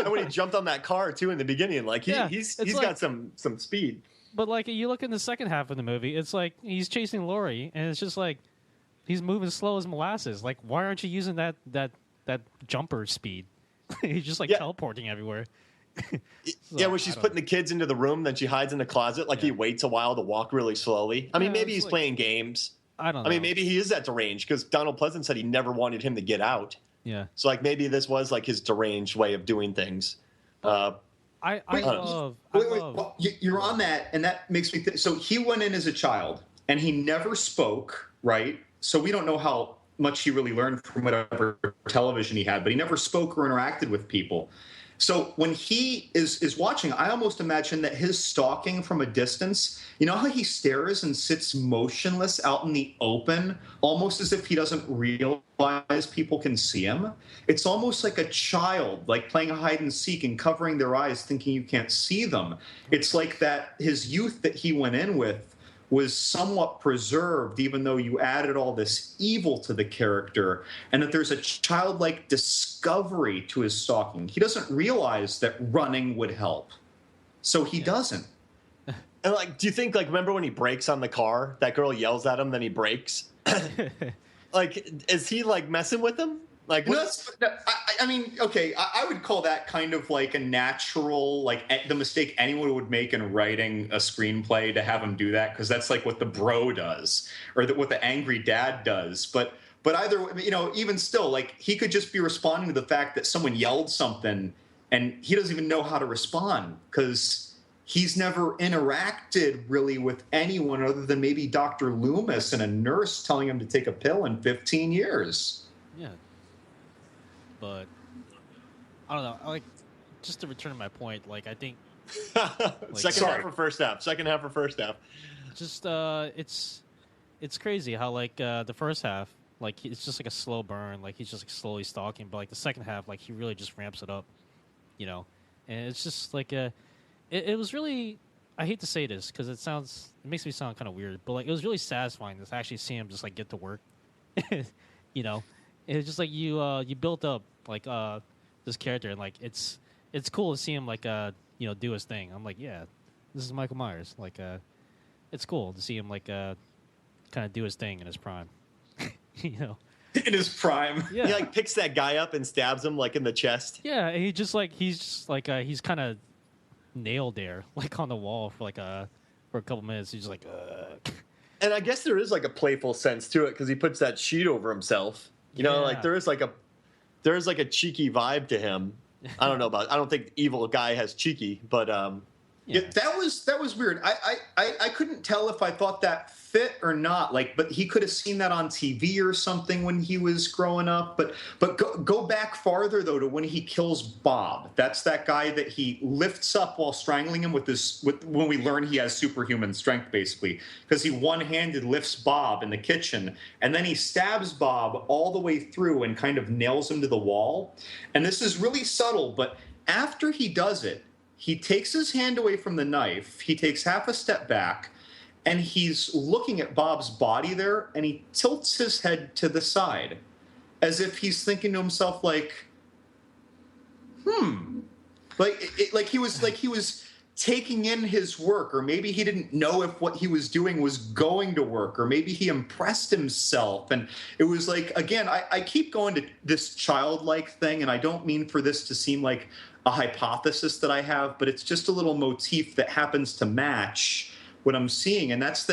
when he jumped on that car, too, in the beginning, like, he's like, got some speed. But, like, you look in the second half of the movie, it's like he's chasing Laurie, and it's just like he's moving slow as molasses. Like, why aren't you using that jumper speed? He's just, like, teleporting everywhere. Yeah, when she's putting the kids into the room, then she hides in the closet. Like he waits a while to walk really slowly. I mean, maybe he's playing games. I don't know. I mean, maybe he is that deranged because Donald Pleasance said he never wanted him to get out. Yeah. So like maybe this was like his deranged way of doing things. I love. You're on that, and that makes me. So he went in as a child, and he never spoke. Right. So we don't know how much he really learned from whatever television he had, but he never spoke or interacted with people. So when he is watching, I almost imagine that his stalking from a distance, you know how he stares and sits motionless out in the open, almost as if he doesn't realize people can see him? It's almost like a child, like playing hide and seek and covering their eyes thinking you can't see them. It's like that his youth that he went in with was somewhat preserved, even though you added all this evil to the character, and that there's a childlike discovery to his stalking. He doesn't realize that running would help, so he doesn't. And like, do you think, like, remember when he brakes on the car? That girl yells at him, then he brakes. Like, is he like messing with him? Like, I mean, okay, I would call that kind of like a natural, like the mistake anyone would make in writing a screenplay to have him do that, because that's like what the bro does, or what the angry dad does. But either, even still, like he could just be responding to the fact that someone yelled something, and he doesn't even know how to respond because he's never interacted really with anyone other than maybe Dr. Loomis and a nurse telling him to take a pill in 15 years. Yeah. But I don't know. Like, just to return to my point, like I think Second half or first half? Second half or first half? Just it's crazy how like the first half, like it's just like a slow burn, like he's just like slowly stalking, but like the second half, like he really just ramps it up, you know, and it's just like it was really. I hate to say this because it makes me sound kind of weird, but like it was really satisfying to actually see him just like get to work, you know. It's just like you built up like this character, and like it's cool to see him like do his thing. I'm like, yeah, this is Michael Myers. Like it's cool to see him like kind of do his thing in his prime, you know. In his prime, yeah. He like picks that guy up and stabs him like in the chest. Yeah, and he's kind of nailed there, like on the wall for a couple minutes. He's just like, And I guess there is like a playful sense to it because he puts that sheet over himself. You know, like there is like a cheeky vibe to him. I don't think evil guy has cheeky, but yeah, that was weird. I couldn't tell if I thought that fit or not. Like, but he could have seen that on TV or something when he was growing up. But go back farther though to when he kills Bob. That's that guy that he lifts up while strangling him with when we learn he has superhuman strength, basically, because he one-handed lifts Bob in the kitchen and then he stabs Bob all the way through and kind of nails him to the wall. And this is really subtle, but after he does it, he takes his hand away from the knife, he takes half a step back, and he's looking at Bob's body there, and he tilts his head to the side, as if he's thinking to himself, like, like he was taking in his work, or maybe he didn't know if what he was doing was going to work, or maybe he impressed himself. And it was like, again, I keep going to this childlike thing, and I don't mean for this to seem like a hypothesis that I have, but it's just a little motif that happens to match what I'm seeing. And that's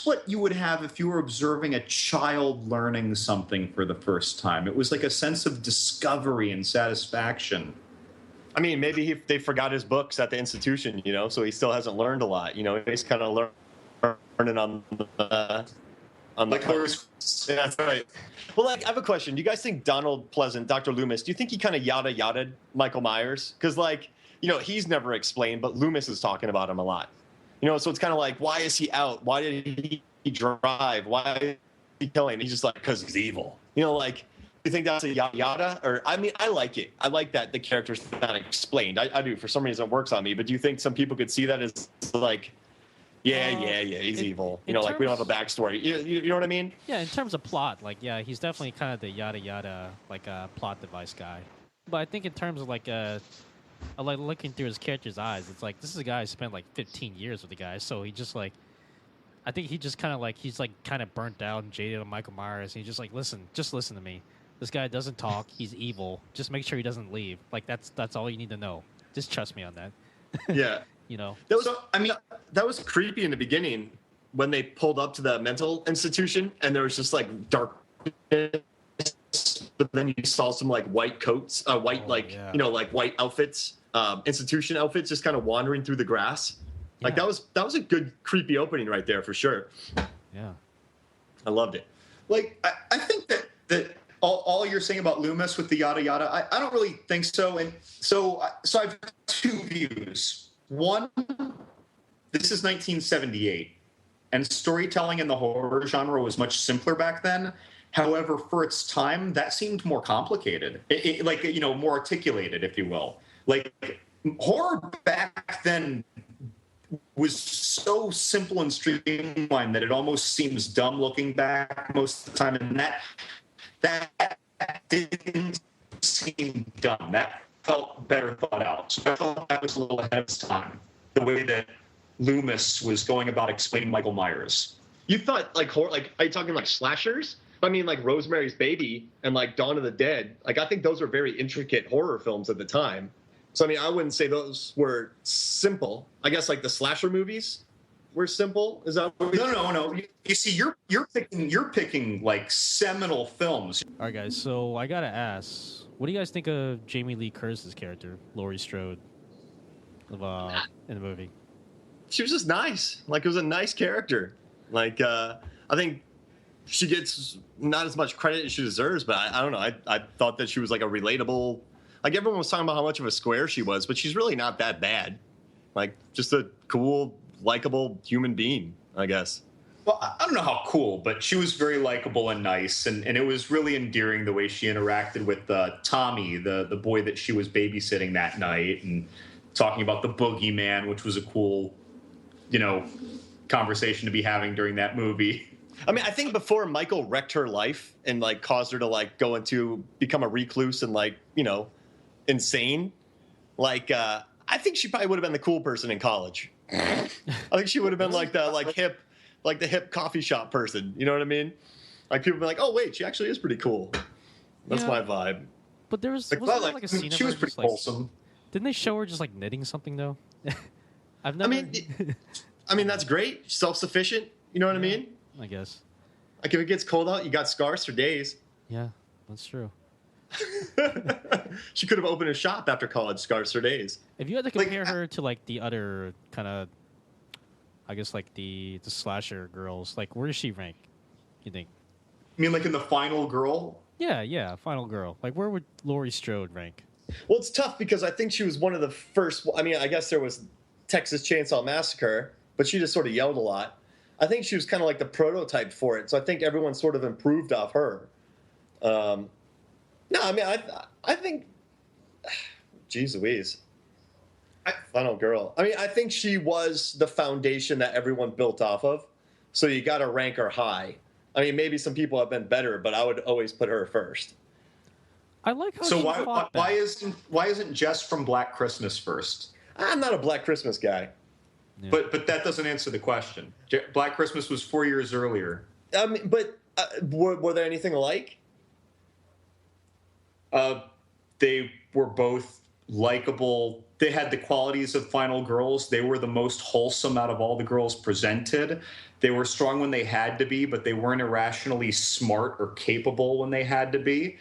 what you would have if you were observing a child learning something for the first time. It was like a sense of discovery and satisfaction. I mean, maybe they forgot his books at the institution, you know, so he still hasn't learned a lot. You know, he's kind of learning on the Yeah, that's right. Well, like, I have a question. Do you guys think Donald Pleasant, Dr. Loomis, do you think he kind of yada-yada'd Michael Myers? Because, like, you know, he's never explained, but Loomis is talking about him a lot. You know, so it's kind of like, why is he out? Why did he drive? Why is he killing? He's just like, because he's evil. You know, like, do you think that's a yada-yada? Or, I mean, I like it. I like that the character's not explained. I do. For some reason, it works on me. But do you think some people could see that as, like, yeah, he's evil. You know, like, we don't have a backstory. You know what I mean? Yeah, in terms of plot, like, yeah, he's definitely kind of the yada-yada, like, plot device guy. But I think in terms of, like, like, looking through his character's eyes, it's like, this is a guy who spent, like, 15 years with the guy. So he just, like, I think he just kind of, like, he's, like, kind of burnt out and jaded on Michael Myers. And he's just like, just listen to me. This guy doesn't talk. He's evil. Just make sure he doesn't leave. Like, that's all you need to know. Just trust me on that. Yeah. You know? That was creepy in the beginning when they pulled up to the mental institution and there was just, like, darkness. But then you saw some, like, white coats, you know, like, white outfits, institution outfits just kind of wandering through the grass. Yeah. Like, that was a good creepy opening right there for sure. Yeah. I loved it. Like, I think that all you're saying about Loomis with the yada yada, I don't really think so. And so I've two views. One, this is 1978, and storytelling in the horror genre was much simpler back then. However, for its time, that seemed more complicated, like, you know, more articulated, if you will. Like, horror back then was so simple and streamlined that it almost seems dumb looking back most of the time, and that didn't seem dumb. That felt better thought out. So I thought that was a little ahead of its time, the way that Loomis was going about explaining Michael Myers. You thought, like, horror, like, are you talking like slashers? I mean, like Rosemary's Baby and like Dawn of the Dead. Like, I think those were very intricate horror films at the time. So, I mean, I wouldn't say those were simple. I guess, like, the slasher movies were simple. Is that what No. You see, you're picking like seminal films. All right, guys. So I gotta ask, what do you guys think of Jamie Lee Curtis's character, Laurie Strode, in the movie? She was just nice. Like, it was a nice character. Like, I think she gets not as much credit as she deserves, but I don't know. I thought that she was like a relatable. Like everyone was talking about how much of a square she was, but she's really not that bad. Like just a cool, likable human being, I guess. Well, I don't know how cool, but she was very likable and nice, and it was really endearing the way she interacted with Tommy, the boy that she was babysitting that night, and talking about the boogeyman, which was a cool, conversation to be having during that movie. I mean, I think before Michael wrecked her life and like caused her to like become a recluse and like, insane, like I think she probably would have been the cool person in college. I think she would have been like the hip coffee shop person. You know what I mean? Like people be like, "Oh wait, she actually is pretty cool." That's my vibe. But there was wasn't there like a scene of she her was pretty just, like, wholesome. Didn't they show her just like knitting something though? I've never. I mean that's great. Self-sufficient. You know what I mean? I guess. Like if it gets cold out, you got scarves for days. Yeah, that's true. She could have opened a shop after college, scarves for days. If you had to compare her to like the other kind of, I guess like the slasher girls, like where does she rank? You think? You mean like in the Final Girl? Yeah, Final Girl. Like where would Laurie Strode rank? Well, it's tough because I think she was one of the first. I mean, I guess there was Texas Chainsaw Massacre, but she just sort of yelled a lot. I think she was kind of like the prototype for it, so I think everyone sort of improved off her. No, I mean, I think, geez Louise, Final Girl. I mean, I think she was the foundation that everyone built off of, so you got to rank her high. I mean, maybe some people have been better, but I would always put her first. I like how. So why isn't Jess from Black Christmas first? I'm not a Black Christmas guy. Yeah. But that doesn't answer the question. Black Christmas was 4 years earlier. I mean, but were there anything alike? They were both likable. They had the qualities of Final Girls. They were the most wholesome out of all the girls presented. They were strong when they had to be, but they weren't irrationally smart or capable when they had to be.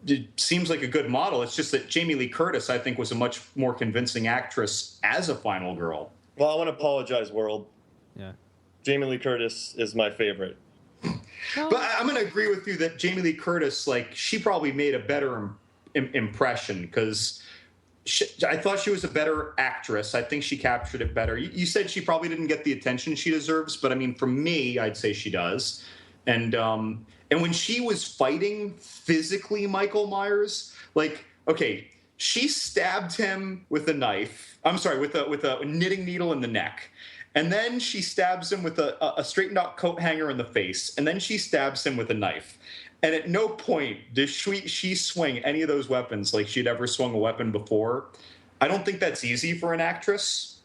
It seems like a good model. It's just that Jamie Lee Curtis, I think, was a much more convincing actress as a Final Girl. Well, I want to apologize, world. Yeah. Jamie Lee Curtis is my favorite. But I'm going to agree with you that Jamie Lee Curtis, like, she probably made a better impression because I thought she was a better actress. I think she captured it better. You said she probably didn't get the attention she deserves, but I mean, for me, I'd say she does. And when she was fighting physically Michael Myers, like, okay, she stabbed him with a knife. I'm sorry, with a knitting needle in the neck. And then she stabs him with a straightened out coat hanger in the face. And then she stabs him with a knife. And at no point does she swing any of those weapons like she'd ever swung a weapon before. I don't think that's easy for an actress.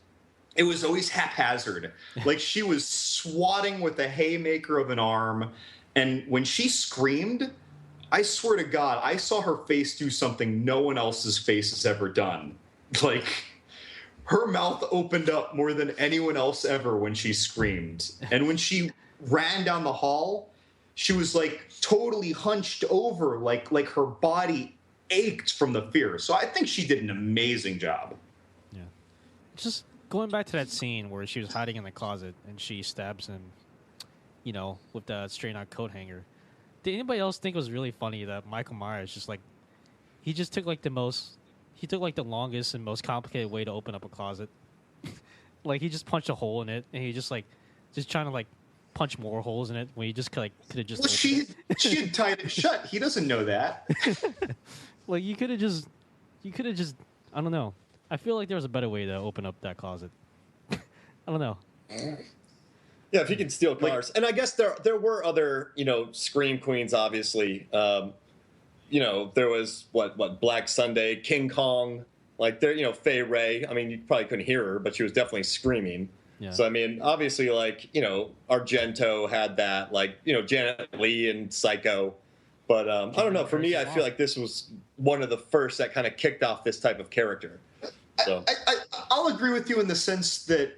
It was always haphazard. Like she was swatting with a haymaker of an arm. And when she screamed, I swear to God, I saw her face do something no one else's face has ever done. Like, her mouth opened up more than anyone else ever when she screamed. And when she ran down the hall, she was like totally hunched over, like her body ached from the fear. So I think she did an amazing job. Yeah. Just going back to that scene where she was hiding in the closet and she stabs him, with the straightened out coat hanger. Did anybody else think it was really funny that Michael Myers he took like the longest and most complicated way to open up a closet. Like he just punched a hole in it and he just trying to like punch more holes in it when he just could have just. Well, she had tied it shut. He doesn't know that. Like you could have just. I don't know. I feel like there was a better way to open up that closet. I don't know. Yeah, if he can steal cars, and I guess there were other scream queens. Obviously, there was what Black Sunday, King Kong, like there Fay Ray. I mean, you probably couldn't hear her, but she was definitely screaming. Yeah. So I mean, obviously, like Argento had that, like Janet Leigh and Psycho. But I don't know. For me, I feel like this was one of the first that kind of kicked off this type of character. So I'll agree with you in the sense that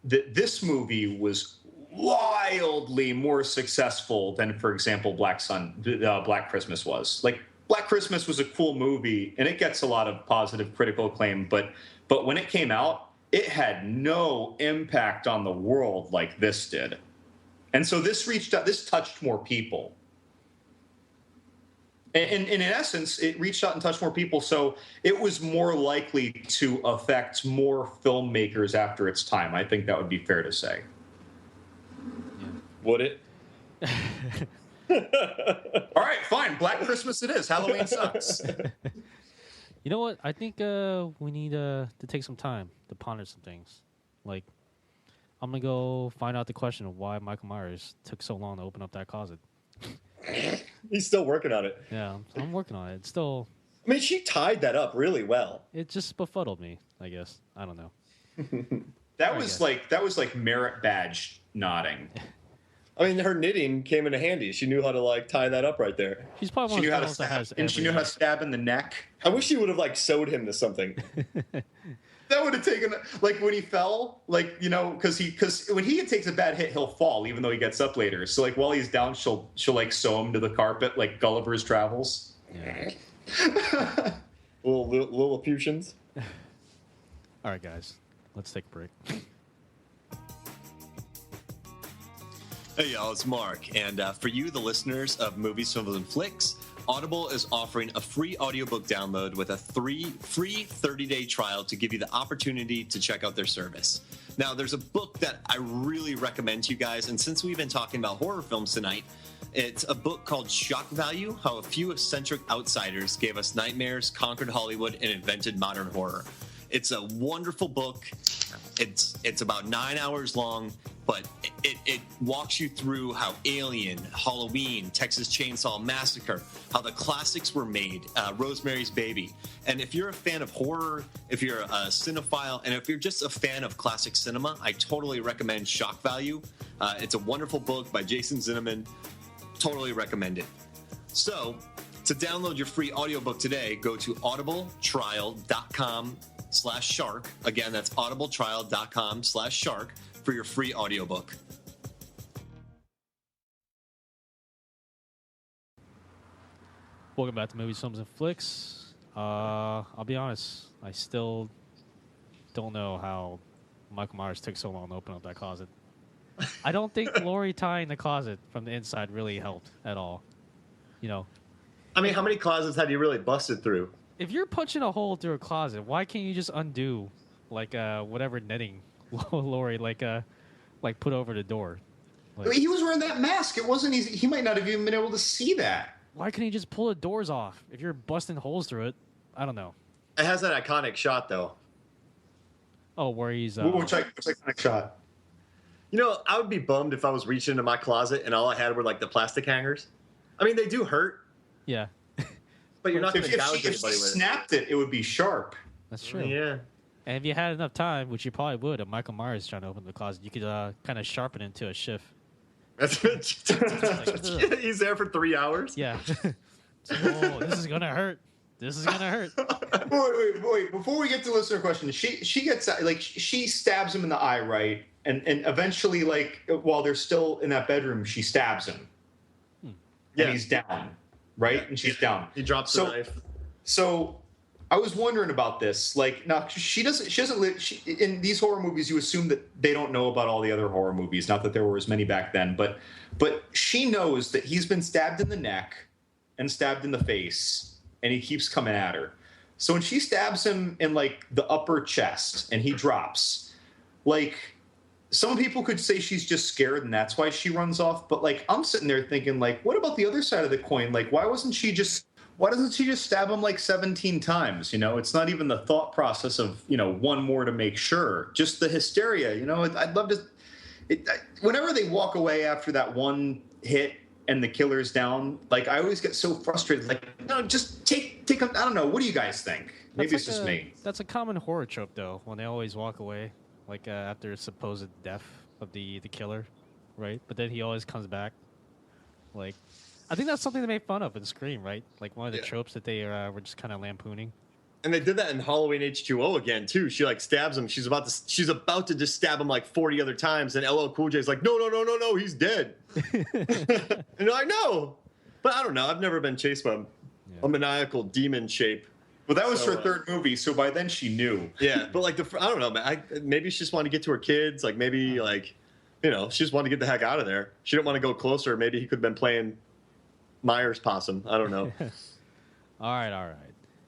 this movie was wildly more successful than, for example, Black Christmas was. Like, Black Christmas was a cool movie, and it gets a lot of positive critical acclaim, but when it came out, it had no impact on the world like this did. And so this touched more people. And in essence, it reached out and touched more people, so it was more likely to affect more filmmakers after its time. I think that would be fair to say. Yeah. Would it? All right, fine. Black Christmas it is. Halloween sucks. You know what? I think we need to take some time to ponder some things. Like, I'm going to go find out the question of why Michael Myers took so long to open up that closet. He's still working on it. Yeah, I'm working on it. It's still... I mean, she tied that up really well. It just befuddled me, I guess. I don't know. That was like merit badge nodding. I mean, her knitting came into handy. She knew how to like tie that up right there. She's probably one She of knew the how to girls that has stab, and she knew how to stab in the neck. I wish she would have like sewed him to something. That would have taken, like, when he fell, like, you know, because when he takes a bad hit, he'll fall, even though he gets up later. So, like, while he's down, she'll like sew him to the carpet, like Gulliver's Travels. Yeah. little Lilliputians. All right, guys. Let's take a break. Hey, y'all, it's Mark. And for you, the listeners of Movies, Films, and Flicks, Audible is offering a free audiobook download with a free 30-day trial to give you the opportunity to check out their service. Now, there's a book that I really recommend to you guys, and since we've been talking about horror films tonight, it's a book called Shock Value, How a Few Eccentric Outsiders Gave Us Nightmares, Conquered Hollywood, and Invented Modern Horror. It's a wonderful book. It's about 9 hours long, but it walks you through how Alien, Halloween, Texas Chainsaw Massacre, how the classics were made, Rosemary's Baby. And if you're a fan of horror, if you're a cinephile, and if you're just a fan of classic cinema, I totally recommend Shock Value. It's a wonderful book by Jason Zinnemann. Totally recommend it. So, to download your free audiobook today, go to audibletrial.com/shark. Again, that's audibletrial.com/shark for your free audiobook. Welcome back to Movies, Films, and Flicks. I'll be honest, I still don't know how Michael Myers took so long to open up that closet. I don't think Laurie tying the closet from the inside really helped at all. You know, I mean, how many closets had you really busted through? if you're punching a hole through a closet, why can't you just undo like whatever netting Laurie like put over the door? Like, He was wearing that mask. It wasn't easy. He might not have even been able to see that. why couldn't he just pull the doors off if you're busting holes through it? I don't know. It has that iconic shot, though. Oh, where he's Which iconic shot? You know, I would be bummed if I was reaching into my closet and all I had were like the plastic hangers. I mean, they do hurt, yeah, but you're not going to If gouge she anybody with it. snapped it, it would be sharp. that's true. Yeah. And if you had enough time, which you probably would, if Michael Myers trying to open the closet, you could kind of sharpen it into a shift. That's He's there for 3 hours. Yeah. Oh, this is gonna hurt. This is gonna hurt. Wait! Before we get to listener questions, she gets like she stabs him in the eye, right? And eventually, like while they're still in that bedroom, she stabs him. Yeah. And he's down, right? And she's down. He drops the knife. So I was wondering about this. Like, now she doesn't live in these horror movies. You assume that they don't know about all the other horror movies. Not that there were as many back then, but she knows that he's been stabbed in the neck and stabbed in the face, and he keeps coming at her. So when she stabs him in like the upper chest and he drops, like some people could say she's just scared and that's why she runs off. But like I'm sitting there thinking, like, what about the other side of the coin? Like, why doesn't she just stab him like 17 times? You know, it's not even the thought process of, you know, one more to make sure. Just the hysteria. You know, I'd love to. Whenever they walk away after that one hit and the killer's down, like I always get so frustrated. Like, no, just take him. I don't know. What do you guys think? Maybe it's just me. That's a common horror trope, though, when they always walk away, like after a supposed death of the killer, right? But then he always comes back. Like, I think that's something they made fun of in Scream, right? Like one of the tropes that they were just kind of lampooning. And they did that in Halloween H2O again too. She like stabs him. She's about to just stab him like 40 other times, and LL Cool J's like, no, he's dead. And they're like, no, but I don't know. I've never been chased by a maniacal demon shape. Well, that was her third movie, so by then she knew. Yeah, but like I don't know, man. Maybe she just wanted to get to her kids. Like maybe like, you know, she just wanted to get the heck out of there. She didn't want to go closer. Maybe he could have been playing Myers possum. I don't know. All right.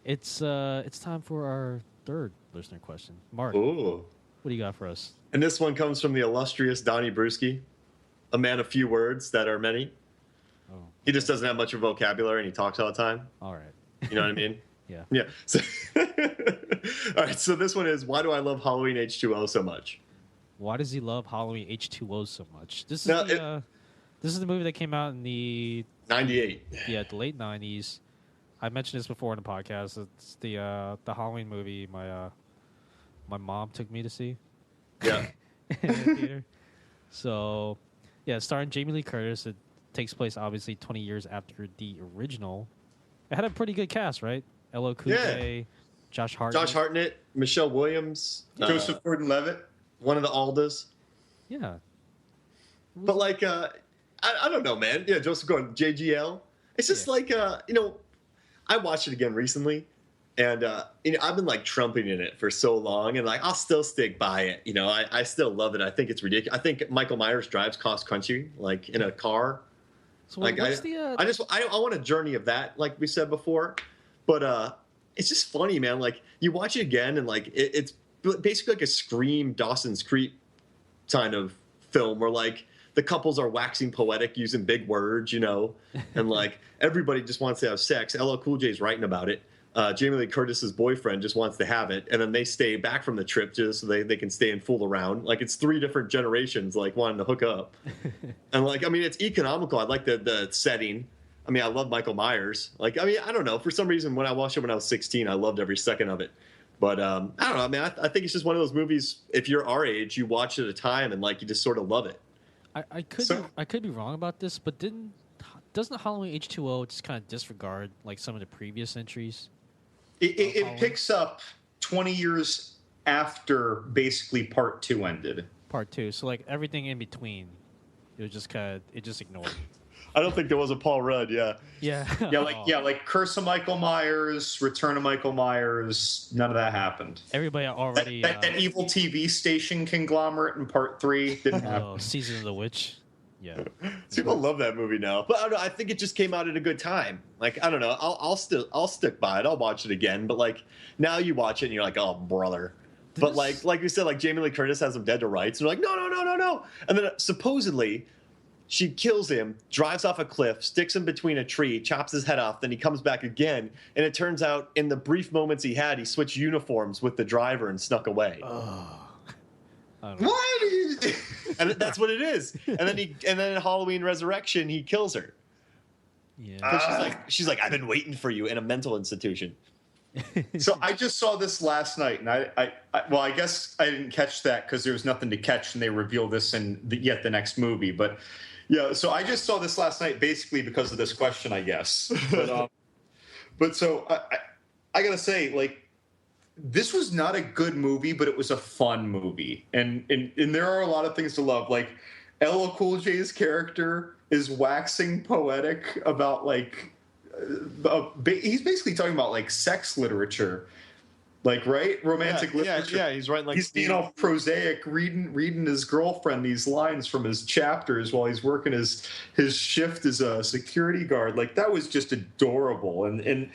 It's time for our third listener question. Mark, Ooh. what do you got for us? And this one comes from the illustrious Donnie Brewski, a man of few words that are many. Oh, He just doesn't have much of vocabulary, and he talks all the time. all right. You know what I mean? Yeah. Yeah. So, all right. So this one is, why do I love Halloween H2O so much? Why does he love Halloween H2O so much? This is Now, this is the movie that came out in the 98. the late 90s. I mentioned this before in the podcast. It's the Halloween movie my mom took me to see. Yeah. In the theater. So, yeah, starring Jamie Lee Curtis. It takes place obviously 20 years after the original. It had a pretty good cast, right? L.O. Cool J, Josh Hartnett. Michelle Williams, Joseph Gordon-Levitt, one of the Aldas. Yeah. But like, I don't know, man. Yeah, Joseph Gordon, JGL. It's just like, I watched it again recently, and I've been like trumpeting it for so long, and like I'll still stick by it. I still love it. I think it's ridiculous. I think Michael Myers drives cross country like in a car. So like, what's I want a journey of that, like we said before, but it's just funny, man. Like you watch it again, and like it's basically like a Scream, Dawson's Creek kind of film where like the couples are waxing poetic using big words, and like everybody just wants to have sex. LL Cool J's writing about it. Jamie Lee Curtis's boyfriend just wants to have it, and then they stay back from the trip just so they can stay and fool around. Like it's 3 different generations like wanting to hook up, and like it's economical. I like the setting. I mean, I love Michael Myers. Like I don't know, for some reason when I watched it when I was 16, I loved every second of it. But I don't know. I mean, I think it's just one of those movies. If you're our age, you watch it at a time and like you just sort of love it. I could be wrong about this, but doesn't Halloween H2O just kind of disregard like some of the previous entries? It picks up 20 years after basically part 2 ended. Part 2, so like everything in between, it just ignored. I don't think there was a Paul Rudd. Yeah. Like Curse of Michael Myers, Return of Michael Myers. None of that happened. Everybody already that evil TV station conglomerate in part 3 didn't happen. Season of the Witch. Yeah. People love that movie now, but I don't know, I think it just came out at a good time. Like I don't know, I'll stick by it. I'll watch it again, but like now you watch it and you're like, oh brother. But like you said, like Jamie Lee Curtis has him dead to rights, and they're like, no, and then supposedly she kills him, drives off a cliff, sticks him between a tree, chops his head off, then he comes back again, and it turns out in the brief moments he had, he switched uniforms with the driver and snuck away. What? And that's what it is. And then in Halloween Resurrection, he kills her. Yeah. She's like, I've been waiting for you in a mental institution. So I just saw this last night, and I guess I didn't catch that because there was nothing to catch, and they revealed this in the next movie. But yeah, so I just saw this last night basically because of this question, I guess. But so I gotta say, like, this was not a good movie, but it was a fun movie, and there are a lot of things to love. Like LL Cool J's character is waxing poetic about like he's basically talking about like sex literature, like romantic literature. Yeah, he's writing like he's being all prosaic, reading his girlfriend these lines from his chapters while he's working his shift as a security guard. Like that was just adorable, and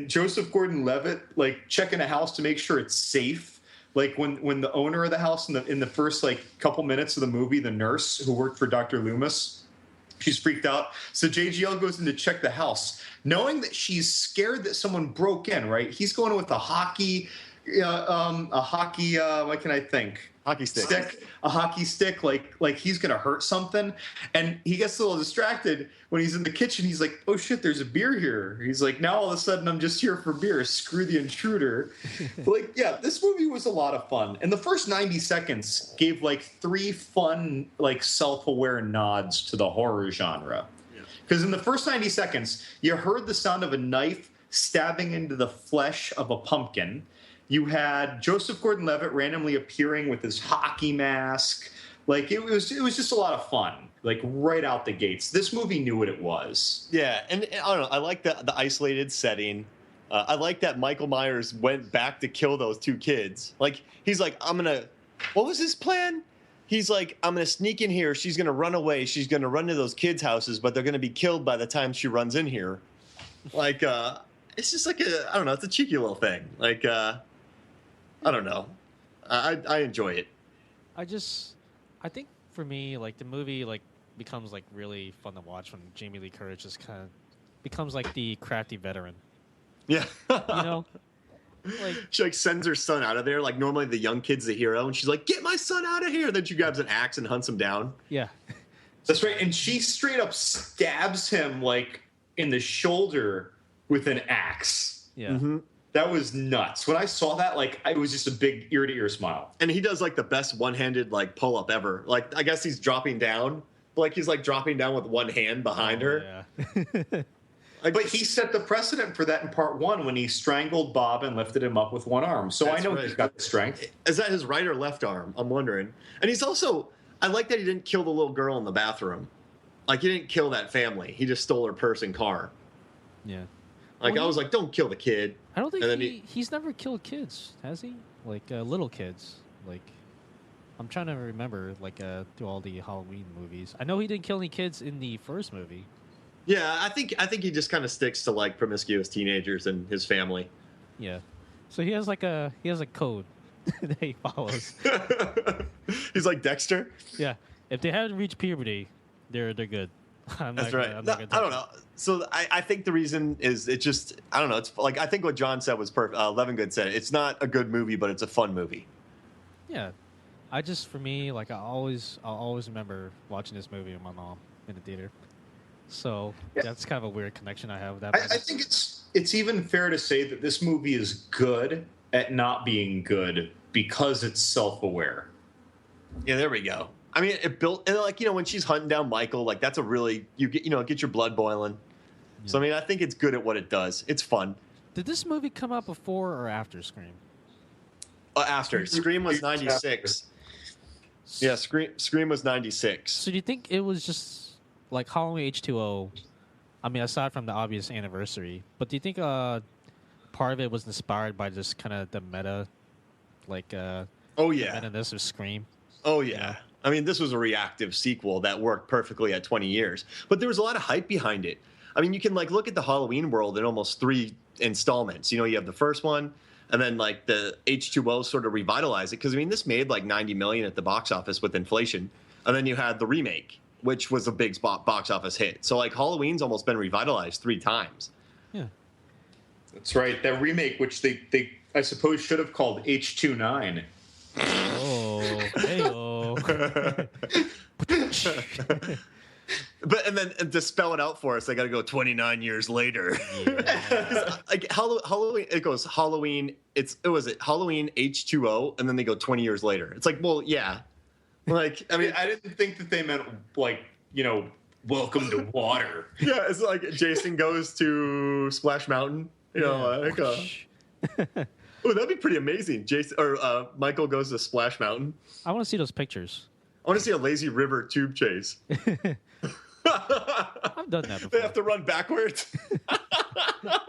Joseph Gordon-Levitt like checking a house to make sure it's safe. Like when the owner of the house in the first like couple minutes of the movie, the nurse who worked for Dr. Loomis, she's freaked out. So JGL goes in to check the house, knowing that she's scared that someone broke in. Right? He's going with a hockey. What can I think? Hockey stick. A hockey stick, like he's gonna hurt something, and he gets a little distracted when he's in the kitchen. He's like, "Oh shit, there's a beer here." He's like, "Now all of a sudden I'm just here for beer. Screw the intruder." Like, yeah, this movie was a lot of fun, and the first 90 seconds gave like 3 fun, like self-aware nods to the horror genre. Because in the first 90 seconds, you heard the sound of a knife stabbing into the flesh of a pumpkin. You had Joseph Gordon-Levitt randomly appearing with his hockey mask. Like it was just a lot of fun. Like right out the gates, this movie knew what it was. Yeah, and I don't know. I like the isolated setting. I like that Michael Myers went back to kill those 2 kids. Like he's like, I'm gonna. What was his plan? he's like, I'm going to sneak in here. She's going to run away. She's going to run to those kids' houses, but they're going to be killed by the time she runs in here. Like, it's just like I don't know. It's a cheeky little thing. Like, I don't know. I enjoy it. I think for me, like the movie, like becomes like really fun to watch when Jamie Lee Curtis just kind of becomes like the crafty veteran. Yeah. You know, like she like sends her son out of there. Like normally the young kid's the hero, and she's like, "Get my son out of here!" Then she grabs an axe and hunts him down. Yeah, that's right. And she straight up stabs him like in the shoulder with an axe. Yeah. Mm-hmm. That was nuts. When I saw that, like, it was just a big ear-to-ear smile. And he does, like, the best one-handed, like, pull-up ever. Like, I guess he's dropping down. Like, he's, like, dropping down with one hand behind her. Yeah. But he set the precedent for that in part one when he strangled Bob and lifted him up with one arm. So I know he's got the strength. Is that his right or left arm? I'm wondering. And he's also... I like that he didn't kill the little girl in the bathroom. Like, he didn't kill that family. He just stole her purse and car. Yeah. Like, I was like, don't kill the kid. I don't think he's never killed kids, has he? Like, little kids. Like, I'm trying to remember, like, through all the Halloween movies. I know he didn't kill any kids in the first movie. Yeah, I think he just kind of sticks to, like, promiscuous teenagers and his family. Yeah. So he has a code that he follows. He's like Dexter? Yeah. If they haven't reached puberty, they're good. That's right. I don't know. So I think the reason is it just, I don't know. It's like, I think what John said was perfect. Levingood said it's not a good movie, but it's a fun movie. Yeah. For me, like I'll always remember watching this movie with my mom in the theater. So that's kind of a weird connection I have with that. I think it's even fair to say that this movie is good at not being good because it's self-aware. Yeah, there we go. I mean, it built, and like, you know, when she's hunting down Michael, like that's a really, get your blood boiling. Yeah. So I mean, I think it's good at what it does. It's fun. Did this movie come out before or after Scream? After. Scream was 96. Yeah, Scream was 96. So do you think it was just like Halloween H2O? I mean, aside from the obvious anniversary, but do you think part of it was inspired by just kind of the meta, like meta-ness of Scream? Oh yeah. I mean, this was a reactive sequel that worked perfectly at 20 years. But there was a lot of hype behind it. I mean, you can like look at the Halloween world in almost 3 installments. You know, you have the first one, and then like the H2O sort of revitalized it. Because I mean, this made like $90 million at the box office with inflation. And then you had the remake, which was a big box office hit. So like Halloween's almost been revitalized 3 times. Yeah. That's right. That remake, which they I suppose should have called H29. Oh, hey-oh. But and then to spell it out for us, they got to go 29 years later. Yeah. Like Halloween, it goes Halloween. It was Halloween H2O, and then they go 20 years later. It's like, well, yeah. Like, I mean, I didn't think that they meant like, you know, welcome to water. Yeah, it's like Jason goes to Splash Mountain. You know, like. Oh, that'd be pretty amazing. Jason or Michael goes to Splash Mountain. I want to see those pictures. I want to see a lazy river tube chase. I've done that before. They have to run backwards. That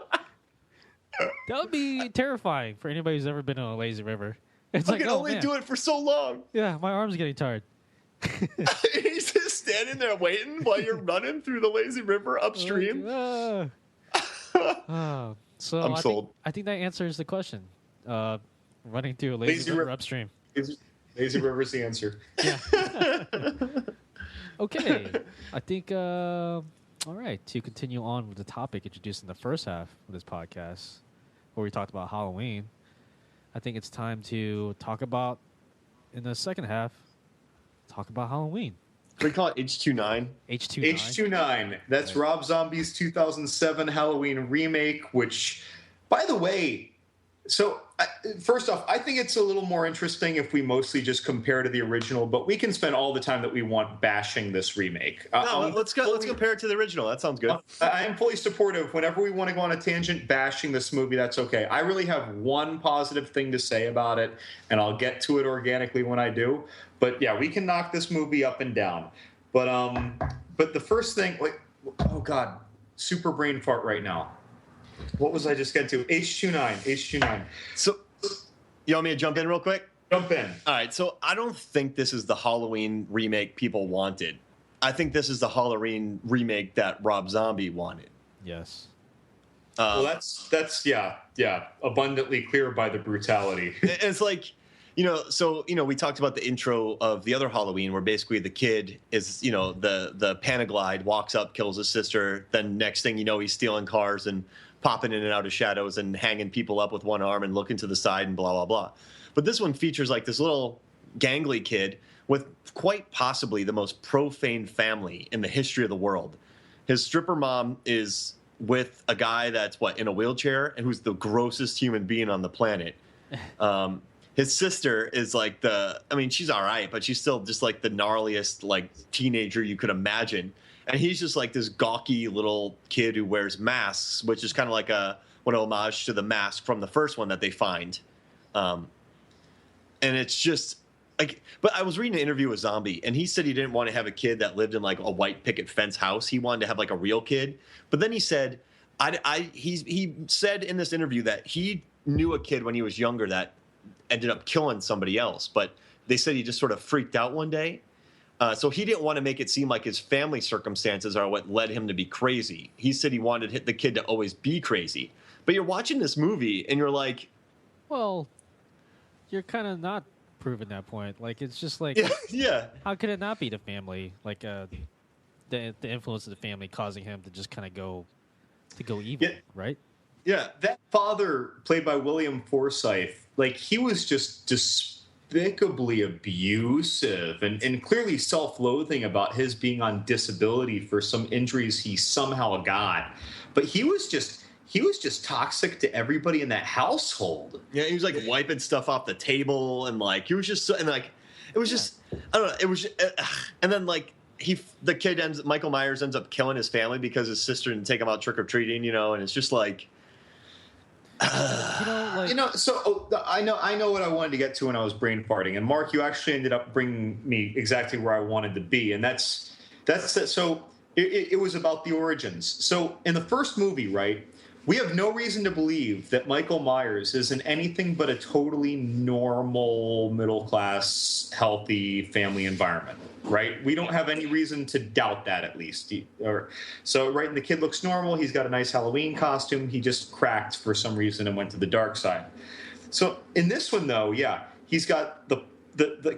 would be terrifying for anybody who's ever been on a lazy river. It's I can only do it for so long. Yeah, my arm's getting tired. He's just standing there waiting while you're running through the lazy river upstream. So I'm sold. I think that answers the question. Running through a lazy river upstream. Lazy river's the answer. Yeah. Okay. I think, all right, to continue on with the topic introduced in the first half of this podcast, where we talked about Halloween, I think it's time to talk about, in the second half, talk about Halloween. We call it H29. H29. H29. That's right. Rob Zombie's 2007 Halloween remake, which, by the way, so first off, I think it's a little more interesting if we mostly just compare to the original, but we can spend all the time that we want bashing this remake. Let's compare it to the original. That sounds good. I am fully supportive. Whenever we want to go on a tangent bashing this movie, that's okay. I really have one positive thing to say about it, and I'll get to it organically when I do. But yeah, we can knock this movie up and down. But the first thing, like, oh God, super brain fart right now. What was I just getting to? H29. So, you want me to jump in real quick? Jump in. All right, so I don't think this is the Halloween remake people wanted. I think this is the Halloween remake that Rob Zombie wanted. Yes. Well, that's abundantly clear by the brutality. It's like, so we talked about the intro of the other Halloween, where basically the kid is, the Panaglide walks up, kills his sister. Then next thing you know, he's stealing cars and popping in and out of shadows and hanging people up with one arm and looking to the side and blah blah blah. But this one features like this little gangly kid with quite possibly the most profane family in the history of the world. His stripper mom is with a guy that's in a wheelchair and who's the grossest human being on the planet. His sister is like she's all right, but she's still just like the gnarliest like teenager you could imagine. And he's just like this gawky little kid who wears masks, which is kind of like an homage to the mask from the first one that they find. And it's just like, but I was reading an interview with Zombie, and he said he didn't want to have a kid that lived in like a white picket fence house. He wanted to have like a real kid. But then he said, he said in this interview that he knew a kid when he was younger that ended up killing somebody else. But they said he just sort of freaked out one day. So he didn't want to make it seem like his family circumstances are what led him to be crazy. He said he wanted the kid to always be crazy. But you're watching this movie, and you're like, well, you're kind of not proving that point. Like, it's just like, yeah. How could it not be the family? Like, the influence of the family causing him to just kind of go evil, right? Yeah, that father, played by William Forsythe, like, he was just despicably abusive and clearly self-loathing about his being on disability for some injuries he somehow got. But he was just toxic to everybody in that household. Yeah, he was like wiping stuff off the table, and like he was just it was just I don't know. It was, and then like Michael Myers ends up killing his family because his sister didn't take him out trick or treating, and it's just like. I know what I wanted to get to when I was brain farting, and Mark, you actually ended up bringing me exactly where I wanted to be, and that's it. So it was about the origins. So in the first movie, right, we have no reason to believe that Michael Myers is in anything but a totally normal, middle-class, healthy family environment, right? We don't have any reason to doubt that, at least. Right, and the kid looks normal. He's got a nice Halloween costume. He just cracked for some reason and went to the dark side. So in this one, though, he's got the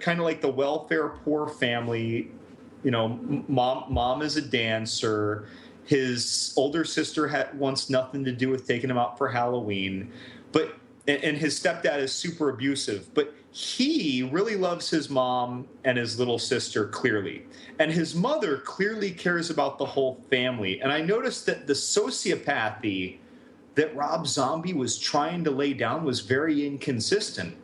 kind of like the welfare poor family. Mom is a dancer. His older sister wants nothing to do with taking him out for Halloween, and his stepdad is super abusive. But he really loves his mom and his little sister, clearly. And his mother clearly cares about the whole family. And I noticed that the sociopathy that Rob Zombie was trying to lay down was very inconsistent.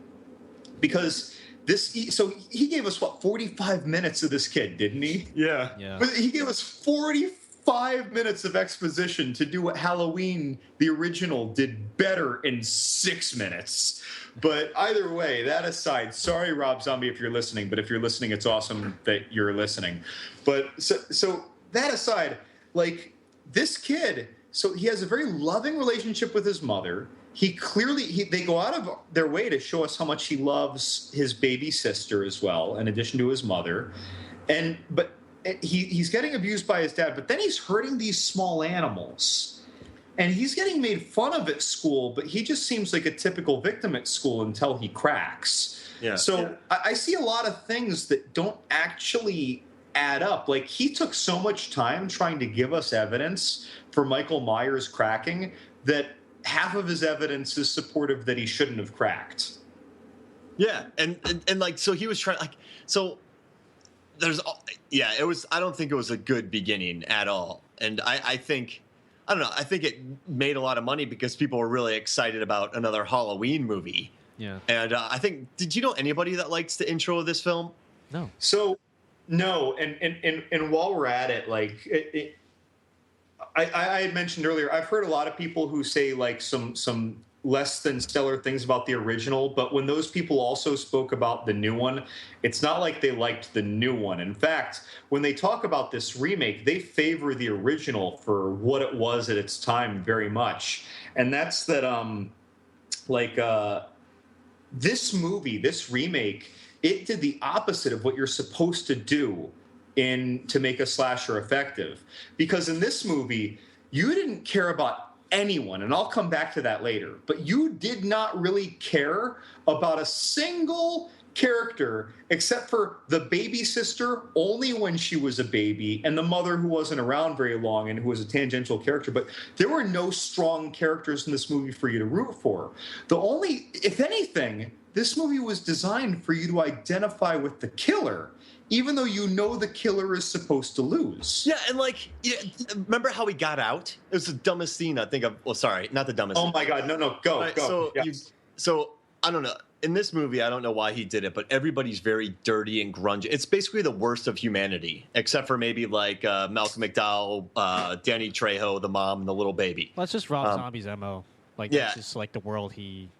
Because he gave us, 45 minutes of this kid, didn't he? Yeah. But he gave us 45 minutes of exposition to do what Halloween, the original, did better in 6 minutes. But either way, that aside, sorry, Rob Zombie, if you're listening, but if you're listening, it's awesome that you're listening. But so that aside, like, this kid, so he has a very loving relationship with his mother. They go out of their way to show us how much he loves his baby sister as well, in addition to his mother. But he's getting abused by his dad, but then he's hurting these small animals. And he's getting made fun of at school, but he just seems like a typical victim at school until he cracks. Yeah. So I see a lot of things that don't actually add up. Like, he took so much time trying to give us evidence for Michael Myers cracking that half of his evidence is supportive that he shouldn't have cracked. Yeah, and like, so he was trying, like, so it was, I don't think it was a good beginning at all. And I think it made a lot of money because people were really excited about another Halloween movie. Yeah. And I think, did you know anybody that likes the intro of this film? No. So, no, and while we're at it, like, I had mentioned earlier, I've heard a lot of people who say, like, some less than stellar things about the original, but when those people also spoke about the new one, it's not like they liked the new one. In fact, when they talk about this remake, they favor the original for what it was at its time very much. And that's that, this movie, this remake, it did the opposite of what you're supposed to do to make a slasher effective. Because in this movie, you didn't care about anyone, and I'll come back to that later, but you did not really care about a single character except for the baby sister only when she was a baby, and the mother who wasn't around very long and who was a tangential character. But there were no strong characters in this movie for you to root for. The only, if anything, this movie was designed for you to identify with the killer, even though you know the killer is supposed to lose. Yeah, and like, remember how he got out? It was the dumbest scene I think of. Well, sorry, not the dumbest. Oh my God, no, go, right, go. So I don't know. In this movie, I don't know why he did it, but everybody's very dirty and grungy. It's basically the worst of humanity, except for maybe like Malcolm McDowell, Danny Trejo, the mom, and the little baby. Well, that's just Rob Zombie's MO. Like, yeah. That's just like the world he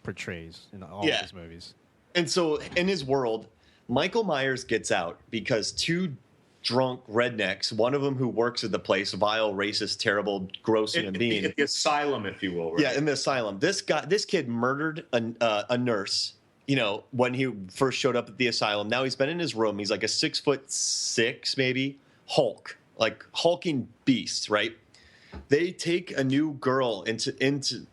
portrays in all of his movies. And so in his world, Michael Myers gets out because two drunk rednecks, one of them who works at the place, vile, racist, terrible, gross human being. At the asylum, if you will. Right? Yeah, in the asylum. This kid murdered a nurse, when he first showed up at the asylum. Now he's been in his room. He's like a 6'6", maybe, Hulk, like hulking beast, right? They take a new girl into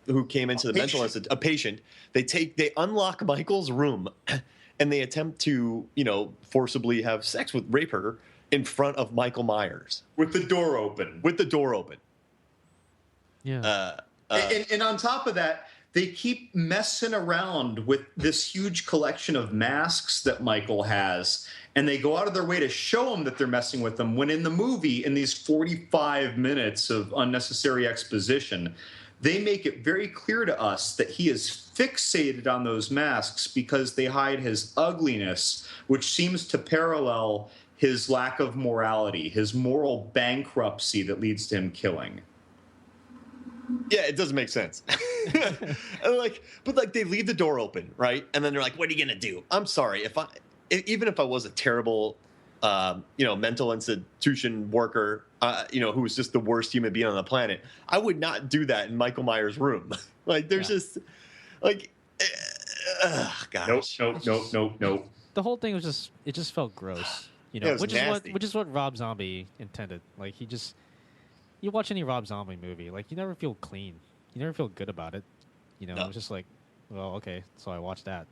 who came into the mental institute, a patient. They unlock Michael's room, and they attempt to, forcibly rape her in front of Michael Myers. With the door open. Yeah. And on top of that, they keep messing around with this huge collection of masks that Michael has, and they go out of their way to show him that they're messing with them, when in the movie, in these 45 minutes of unnecessary exposition, they make it very clear to us that he is fixated on those masks because they hide his ugliness, which seems to parallel his lack of morality, his moral bankruptcy that leads to him killing. Yeah, it doesn't make sense. But they leave the door open, right? And then they're like, "What are you gonna do?" I'm sorry, even if I was a terrible, mental institution worker, who was just the worst human being on the planet, I would not do that in Michael Myers' room. Just like, gosh, Nope. The whole thing was it just felt gross. Which is what Rob Zombie intended. Like, you watch any Rob Zombie movie, like, you never feel clean. You never feel good about it. No. It's just like, well, okay, so I watched that.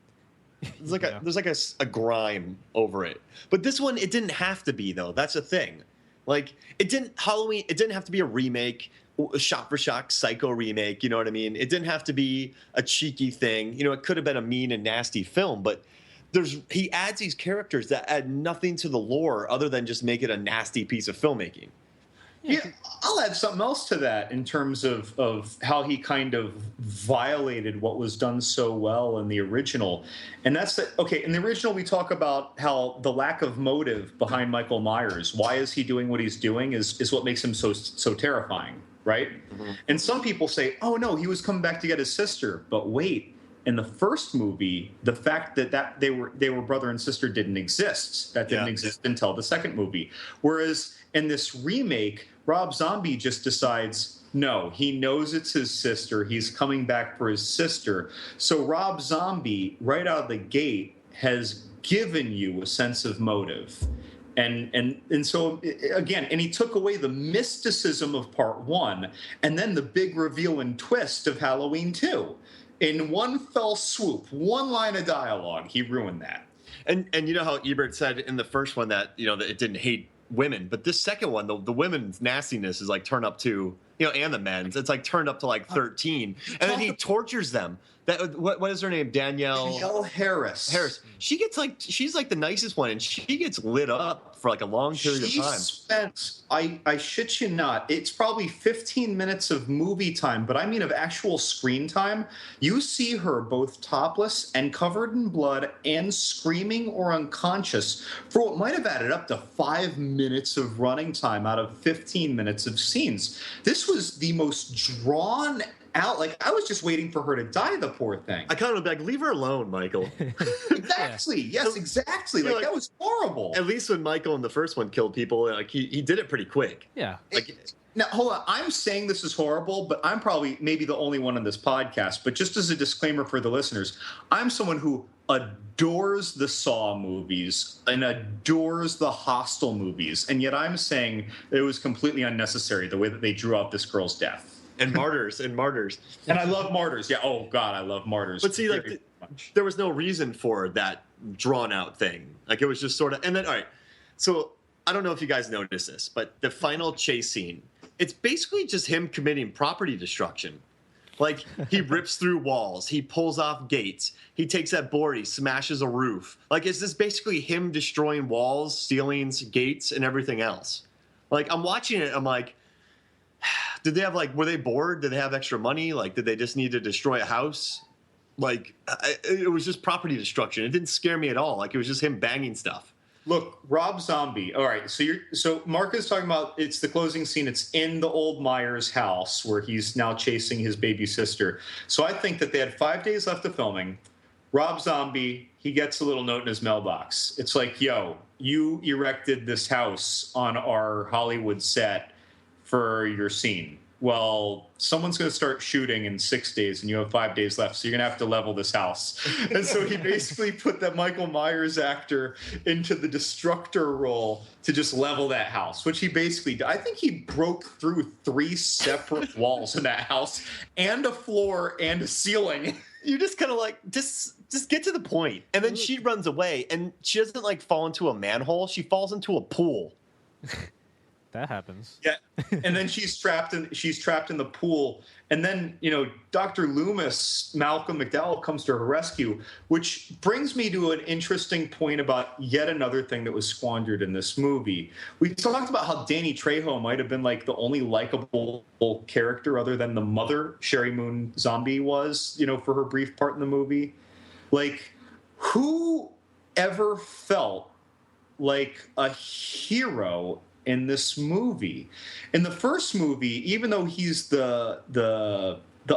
There's like a grime over it. But this one, it didn't have to be, though. That's the thing. Like, it didn't have to be a remake, a shot-for-shot Psycho remake, you know what I mean? It didn't have to be a cheeky thing. It could have been a mean and nasty film, but he adds these characters that add nothing to the lore other than just make it a nasty piece of filmmaking. Yeah, I'll add something else to that in terms of how he kind of violated what was done so well in the original. And that's in the original, we talk about how the lack of motive behind Michael Myers, why is he doing what he's doing, is what makes him so terrifying, right? Mm-hmm. And some people say, oh, no, he was coming back to get his sister. But wait. In the first movie, the fact that they were brother and sister didn't exist. That didn't exist until the second movie. Whereas in this remake, Rob Zombie just decides, no, he knows it's his sister. He's coming back for his sister. So Rob Zombie, right out of the gate, has given you a sense of motive. And so, again, and he took away the mysticism of part one, and then the big reveal and twist of Halloween 2. In one fell swoop, one line of dialogue, he ruined that. And you know how Ebert said in the first one that that it didn't hate women, but this second one, the women's nastiness is like turned up to and the men's, it's like turned up to like 13, and then he tortures them. That what is her name? Danielle Harris. She's like the nicest one, and she gets lit up for like a long period of time. Spent, I shit you not, it's probably 15 minutes of movie time, but I mean of actual screen time. You see her both topless and covered in blood and screaming or unconscious for what might have added up to 5 minutes of running time out of 15 minutes of scenes. This was the most drawn out. Like, I was just waiting for her to die, the poor thing. I kind of like, leave her alone, Michael. Exactly. Yes, exactly. Like, that was horrible. At least when Michael in the first one killed people, like he did it pretty quick. Yeah. Like, Now, hold on. I'm saying this is horrible, but I'm probably maybe the only one on this podcast. But just as a disclaimer for the listeners, I'm someone who adores the Saw movies and adores the Hostel movies. And yet I'm saying it was completely unnecessary the way that they drew out this girl's death. And Martyrs. And I love Martyrs. Yeah. Oh, God, I love Martyrs. But see, like, there was no reason for that drawn-out thing. Like, it was just sort of... And then, all right, so I don't know if you guys noticed this, but the final chase scene, it's basically just him committing property destruction. Like, he rips through walls, he pulls off gates, he takes that board, he smashes a roof. Like, it's just basically him destroying walls, ceilings, gates, and everything else. Like, I'm watching it, I'm like, did they have, like, were they bored? Did they have extra money? Like, did they just need to destroy a house? Like, it was just property destruction. It didn't scare me at all. Like, it was just him banging stuff. Look, Rob Zombie. All right, so Mark is talking about it's the closing scene. It's in the old Myers house where he's now chasing his baby sister. So I think that they had 5 days left of filming. Rob Zombie, he gets a little note in his mailbox. It's like, yo, you erected this house on our Hollywood set for your scene. Well, someone's going to start shooting in 6 days and you have 5 days left, so you're going to have to level this house. And so he basically put that Michael Myers actor into the destructor role to just level that house, which he basically did. I think he broke through 3 separate walls in that house and a floor and a ceiling. You just kind of like, just get to the point. And then she runs away, and she doesn't like fall into a manhole. She falls into a pool. That happens. Yeah, and then she's trapped in the pool, and then Dr. Loomis, Malcolm McDowell, comes to her rescue, which brings me to an interesting point about yet another thing that was squandered in this movie. We talked about how Danny Trejo might have been like the only likable character other than the mother, Sherry Moon Zombie, was for her brief part in the movie. Like, who ever felt like a hero in this movie? In the first movie, even though he's the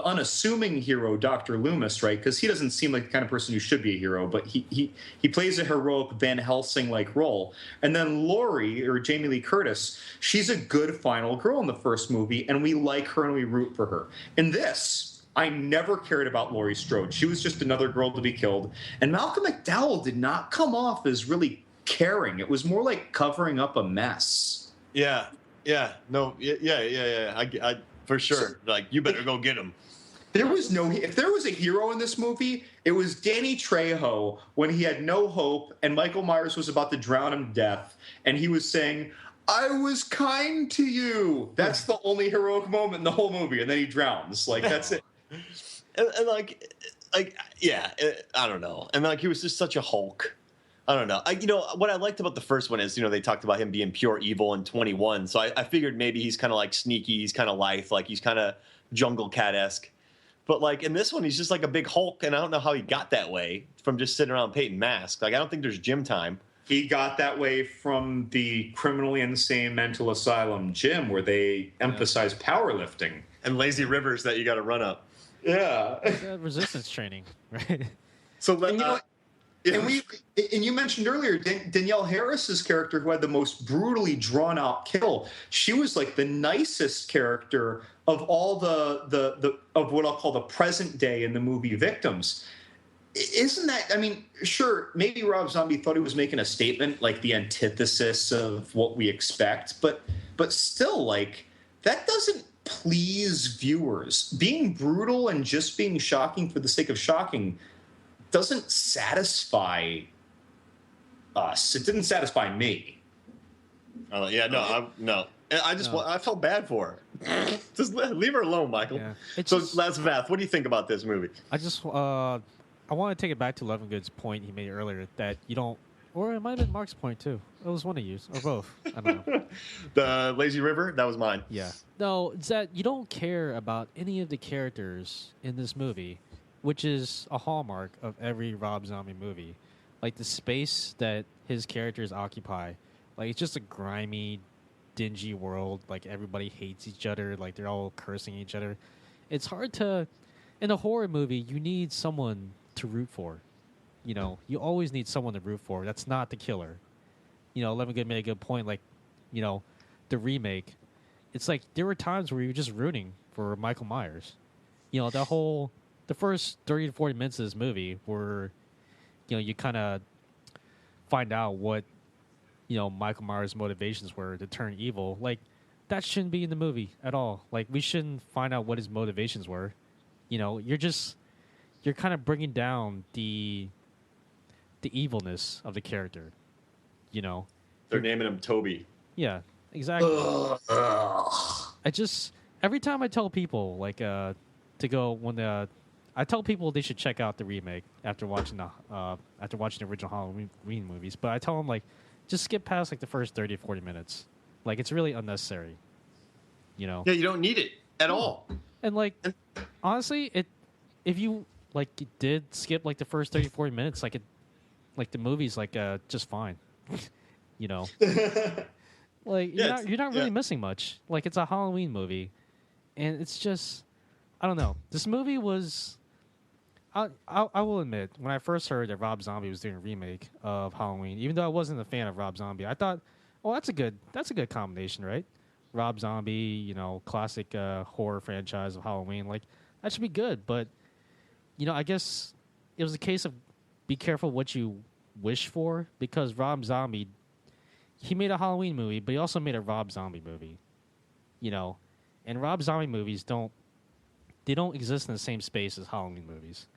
unassuming hero, Dr. Loomis, right? Because he doesn't seem like the kind of person who should be a hero, but he plays a heroic Van Helsing-like role. And then Laurie, or Jamie Lee Curtis, she's a good final girl in the first movie, and we like her and we root for her. In this, I never cared about Laurie Strode. She was just another girl to be killed. And Malcolm McDowell did not come off as really caring. It was more like covering up a mess. Yeah. I for sure. Like, you better go get him. If there was a hero in this movie, it was Danny Trejo when he had no hope and Michael Myers was about to drown him to death, and he was saying, "I was kind to you." That's the only heroic moment in the whole movie, and then he drowns. Like, that's it. and like, yeah, I don't know. And like, he was just such a Hulk. I don't know. What I liked about the first one is, they talked about him being pure evil in 21. So I figured maybe he's kind of like sneaky. He's kind of life. Like, he's kind of Jungle Cat-esque. But like in this one, he's just like a big Hulk. And I don't know how he got that way from just sitting around painting masks. Like, I don't think there's gym time. He got that way from the criminally insane mental asylum gym where they emphasize powerlifting. And lazy rivers that you got to run up. Yeah. Resistance training, right? So And you mentioned earlier Danielle Harris's character, who had the most brutally drawn out kill. She was like the nicest character of all the of what I'll call the present day in the movie victims. Isn't that? I mean, sure, maybe Rob Zombie thought he was making a statement, like the antithesis of what we expect, but still, like, that doesn't please viewers. Being brutal and just being shocking for the sake of shocking doesn't satisfy us. It didn't satisfy me. No. I felt bad for her. Just leave her alone, Michael. Yeah. So, Lazvath, what do you think about this movie? I want to take it back to Levingood's point he made earlier that you don't, or it might have been Mark's point too. It was one of you, or both. I don't know. The Lazy River, that was mine. Yeah. No, it's that you don't care about any of the characters in this movie, which is a hallmark of every Rob Zombie movie. Like, the space that his characters occupy, like, it's just a grimy, dingy world. Like, everybody hates each other. Like, they're all cursing each other. It's hard to... In a horror movie, you need someone to root for. You always need someone to root for. That's not the killer. Levingood made a good point. Like, the remake, it's like there were times where you were just rooting for Michael Myers. You know, the first 30 to 40 minutes of this movie where, you know, you kind of find out what, you know, Michael Myers' motivations were to turn evil. Like, that shouldn't be in the movie at all. Like, we shouldn't find out what his motivations were. You know, you're kind of bringing down the evilness of the character. You know, They're naming him Toby. yeah, exactly. Every time I tell people like to go I tell people they should check out the remake after watching the original Halloween movies, but I tell them like just skip past like the first 30 or 40 minutes. Like, it's really unnecessary. You know? Yeah, you don't need it at all. And like honestly, if you like did skip like the first 30 40 minutes, like the movie's like just fine. You know. Like, you're not really missing much. Like, it's a Halloween movie, and it's just, I don't know. This movie was, I will admit, when I first heard that Rob Zombie was doing a remake of Halloween, even though I wasn't a fan of Rob Zombie, I thought, well, that's a good combination, right? Rob Zombie, you know, classic horror franchise of Halloween, like, that should be good. But, you know, I guess it was a case of be careful what you wish for, because Rob Zombie, he made a Halloween movie, but he also made a Rob Zombie movie, you know, and Rob Zombie movies don't exist in the same space as Halloween movies.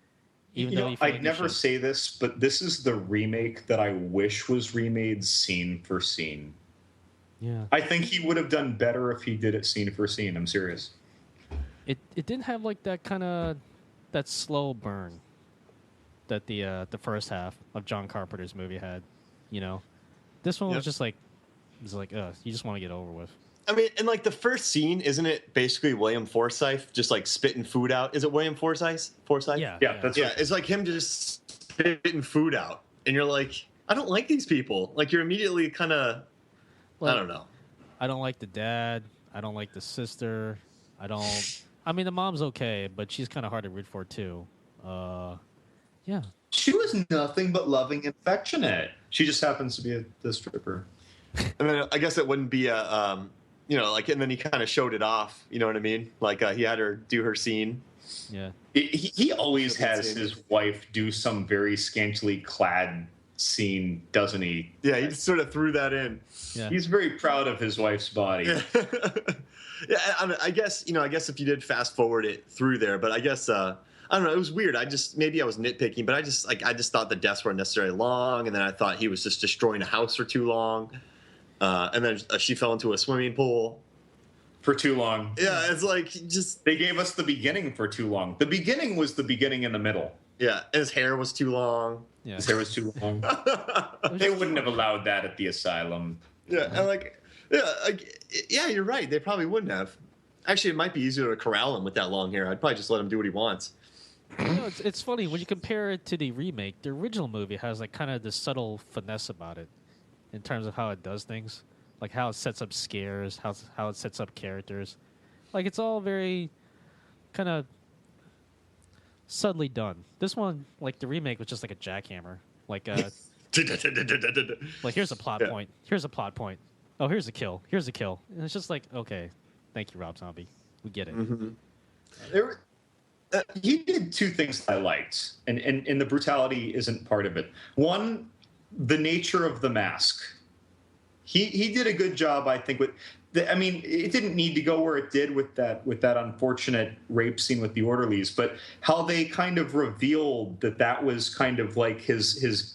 Even though I'd never say this, but this is the remake that I wish was remade scene for scene. Yeah, I think he would have done better if he did it scene for scene. I'm serious. It didn't have like that slow burn that the first half of John Carpenter's movie had, you know. This one was just like, you just want to get over with. I mean, and like the first scene, isn't it basically William Forsythe just like spitting food out? Is it William Forsythe? Yeah, that's right. It's like him just spitting food out, and you're like, I don't like these people. Like, you're immediately kind of, I don't know. I don't like the dad. I don't like the sister. I mean, the mom's okay, but she's kind of hard to root for too. Yeah. She was nothing but loving and affectionate. She just happens to be the stripper. And then I guess it wouldn't be you know, like, and then he kind of showed it off. You know what I mean? Like, he had her do her scene. Yeah. He always has his wife do some very scantily clad scene, doesn't he? Yeah, he just sort of threw that in. Yeah. He's very proud of his wife's body. Yeah, I guess, you know, if you did fast forward it through there, but I guess I don't know. It was weird. Maybe I was nitpicking, but I just thought the deaths were unnecessarily long, and then I thought he was just destroying a house for too long, and then she fell into a swimming pool for too long. Yeah, it's like they gave us the beginning for too long. The beginning was the beginning in the middle. Yeah, and his hair was too long. Yeah. His hair was too long. They wouldn't have allowed that at the asylum. Yeah, and yeah, you're right. They probably wouldn't have. Actually, it might be easier to corral him with that long hair. I'd probably just let him do what he wants. You know, it's funny when you compare it to the remake. The original movie has like kind of this subtle finesse about it, in terms of how it does things, like how it sets up scares, how it sets up characters. Like, it's all very kind of subtly done. This one, like the remake, was just like a jackhammer. Like, like here's a plot point. Here's a plot point. Oh, here's a kill. Here's a kill. And it's just like, okay, thank you, Rob Zombie. We get it. Mm-hmm. He did two things that I liked, and the brutality isn't part of it. One, the nature of the mask. He did a good job, I think. I mean, it didn't need to go where it did with that unfortunate rape scene with the orderlies, but how they kind of revealed that was kind of like his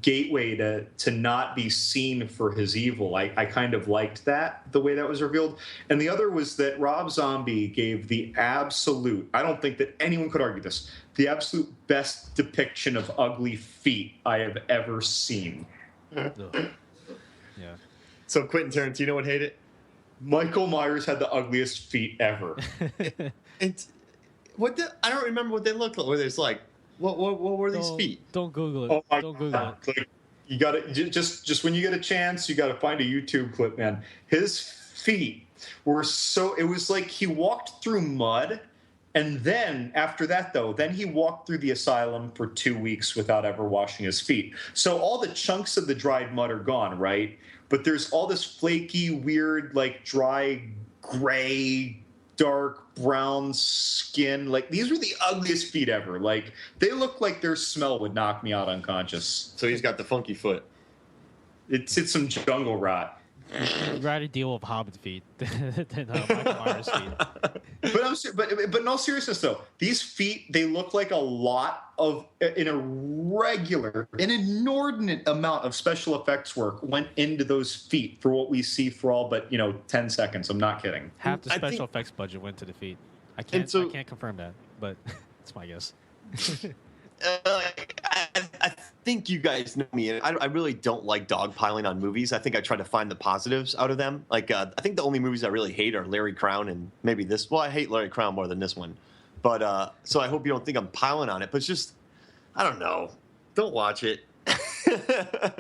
gateway to not be seen for his evil. I kind of liked that, the way that was revealed. And the other was that Rob Zombie gave the absolute, I don't think that anyone could argue this, the absolute best depiction of ugly feet I have ever seen. Yeah. So Quentin Tarantino would hate it? Michael Myers had the ugliest feet ever. I don't remember what they looked like. Where there's like, what were these feet? Don't Google it. Oh my Don't Google God. it. Like, you got to just when you get a chance, you got to find a YouTube clip, man. His feet were it was like he walked through mud, and then after that, then he walked through the asylum for 2 weeks without ever washing his feet. So all the chunks of the dried mud are gone, right? But there's all this flaky, weird, like dry gray, dark brown skin. Like, these were the ugliest feet ever. Like, they look like their smell would knock me out unconscious. So he's got the funky foot. It's some jungle rot. I'd rather deal with Hobbit feet than Michael Myers feet. But in all seriousness, though, these feet, they look like a lot of an inordinate amount of special effects work went into those feet for what we see for all but 10 seconds. I'm not kidding. Half the special effects budget went to the feet. I can't confirm that, but it's my guess. I think you guys know me. I really don't like dogpiling on movies. I think I try to find the positives out of them. Like, I think the only movies I really hate are Larry Crown and maybe this. Well, I hate Larry Crown more than this one. But so I hope you don't think I'm piling on it. But it's just, I don't know. Don't watch it. I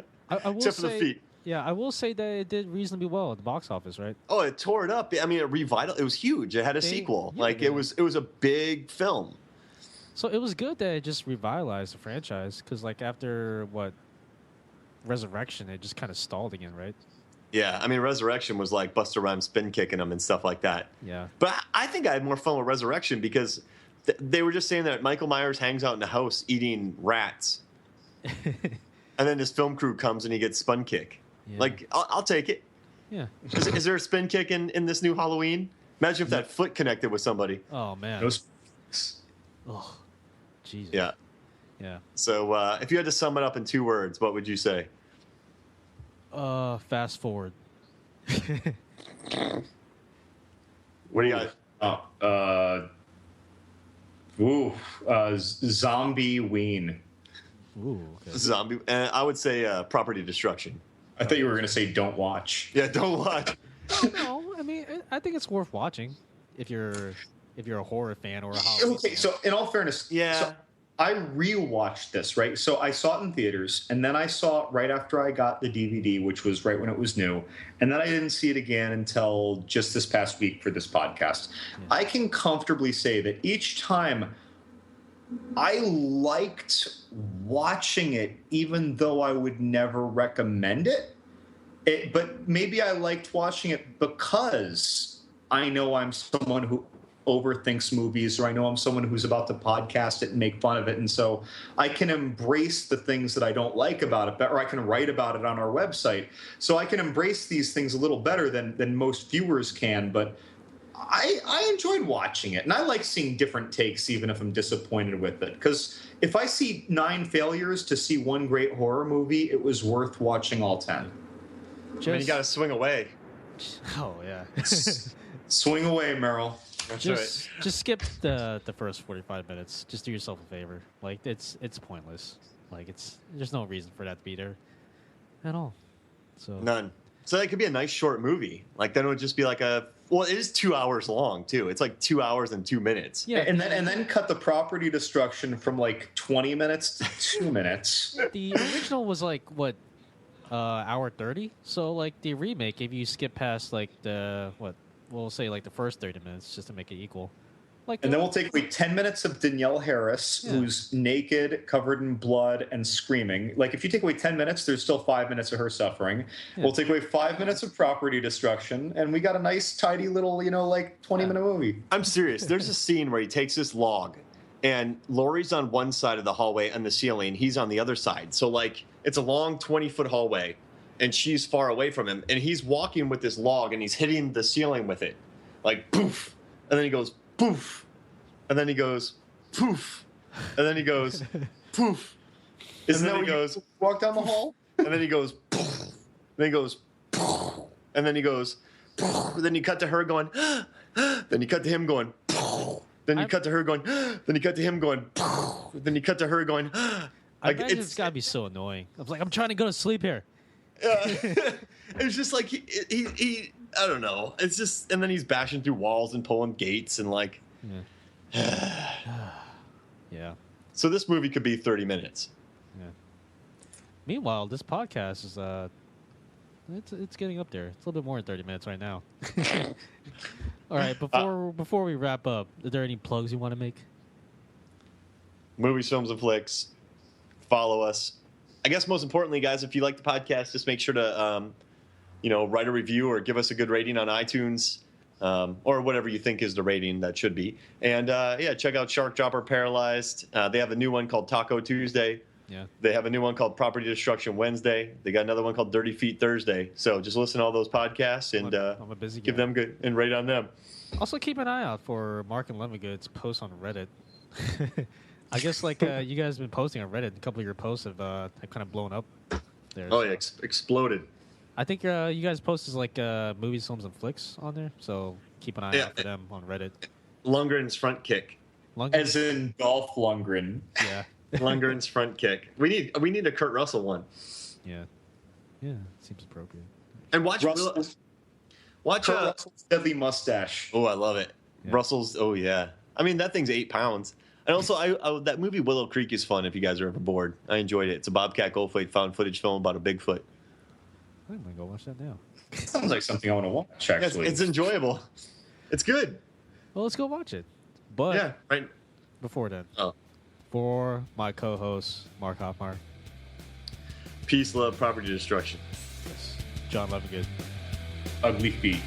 will Except for the feet. Yeah, I will say that it did reasonably well at the box office, right? Oh, it tore it up. I mean, it was huge. It had a sequel. Yeah, it was a big film. So it was good that it just revitalized the franchise because, like, after Resurrection, it just kind of stalled again, right? Yeah, I mean, Resurrection was like Busta Rhymes spin kicking them and stuff like that. Yeah. But I think I had more fun with Resurrection because they were just saying that Michael Myers hangs out in the house eating rats. And then his film crew comes and he gets spin kick. Yeah. Like, I'll take it. Yeah. Is there a spin kick in this new Halloween? Imagine if that foot connected with somebody. Oh, man. Oh, Jesus. Yeah. Yeah. So if you had to sum it up in 2 words, what would you say? Fast forward. What do you got? Zombie ween. Ooh, okay. Zombie. I would say property destruction. I thought you were going to say don't watch. Yeah, don't watch. No, I mean, I think it's worth watching if you're a horror fan or a Halloween Okay, fan. so in all fairness, Yeah. so I rewatched this, right? So I saw it in theaters, and then I saw it right after I got the DVD, which was right when it was new. And then I didn't see it again until just this past week for this podcast. Yeah. I can comfortably say that each time I liked watching it, even though I would never recommend it. But maybe I liked watching it because I know I'm someone who overthinks movies, or I know I'm someone who's about to podcast it and make fun of it, and so I can embrace the things that I don't like about it, or I can write about it on our website. So I can embrace these things a little better than most viewers can. But I enjoyed watching it, and I like seeing different takes, even if I'm disappointed with it. Because if I see 9 failures to see one great horror movie, it was worth watching all 10. I mean, you got to swing away. Oh yeah. Swing away, Meryl. That's just skip the first 45 minutes. Just do yourself a favor. Like, it's pointless. Like, there's no reason for that to be there at all. So None. So that could be a nice short movie. Like, then it would just be like it is 2 hours long too. It's like 2 hours and 2 minutes. Yeah, and then cut the property destruction from like 20 minutes to 2 minutes. The original was like what, hour 30. So like the remake, if you skip past like we'll say like the first 30 minutes just to make it equal. And then we'll take away 10 minutes of Danielle Harris, who's naked, covered in blood, and screaming. Like, if you take away 10 minutes, there's still 5 minutes of her suffering. Yeah. We'll take away 5 minutes of property destruction, and we got a nice, tidy little, 20-minute movie. I'm serious. There's a scene where he takes this log, and Laurie's on one side of the hallway on the ceiling. He's on the other side. So, like, it's a long 20-foot hallway, and she's far away from him. And he's walking with this log, and he's hitting the ceiling with it. Like, poof. And then he goes, poof. And then he goes, poof. And then he goes, poof. Isn't that when he goes, walk down the hall? And then he goes, poof. And then he goes, poof. And then he goes, poof. Then you cut to her going, then you cut to him going, poof. Then you cut to her going, then you cut to him going, poof. Then you cut to her going, I imagine it's gotta be so annoying. I was like, I'm trying to go to sleep here. It's just like he I don't know. It's just, and then he's bashing through walls and pulling gates and like. Yeah. So this movie could be 30 minutes. Yeah. Meanwhile, this podcast is it's getting up there. It's a little bit more than 30 minutes right now. All right. Before we wrap up, are there any plugs you want to make? Movies, films, and flicks. Follow us. I guess most importantly, guys, if you like the podcast, just make sure to write a review or give us a good rating on iTunes. or whatever you think is the rating that should be. And yeah, check out Shark Dropper Paralyzed. They have a new one called Taco Tuesday. Yeah. They have a new one called Property Destruction Wednesday. They got another one called Dirty Feet Thursday. So just listen to all those podcasts and I'm a busy give guy. them good and rate on them. Also, keep an eye out for Mark and Lemongood's posts on Reddit. I guess like you guys have been posting on Reddit. A couple of your posts have kind of blown up there. Oh so. yeah, exploded. I think you guys posted like movies, films, and flicks on there. So keep an eye out for them on Reddit. Lundgren's front kick. As in Dolph Lundgren. Yeah. Lundgren's front kick. We need a Kurt Russell one. Yeah. Yeah. Seems appropriate. And watch Kurt Russell's deadly mustache. Oh, I love it. Yeah. Russell's. Oh yeah. I mean that thing's 8 pounds. And also, I that movie Willow Creek is fun if you guys are ever bored. I enjoyed it. It's a Bobcat Goldthwait found footage film about a Bigfoot. I'm gonna go watch that now. Sounds like something I want to watch. Actually, It's enjoyable. It's good. Well, let's go watch it. But Yeah. Right. before then, Oh. for my co-host Mark Hoffmeyer, Peace, love, property destruction. yes, John Levingood. Ugly feet.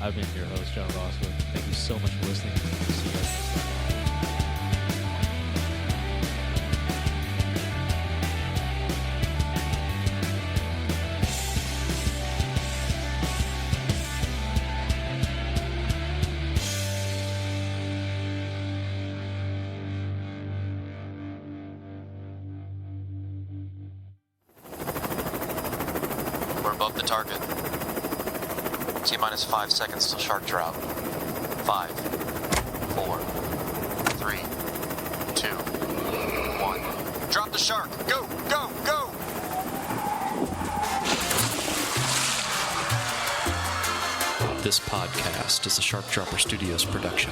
I've been your host, John Rosswood. Thank you so much for listening. See you guys next time. We're above the target. T-minus 5 seconds till shark drop. 5, 4, 3, 2, 1. Drop the shark! Go! Go! Go! This podcast is a Shark Dropper Studios production.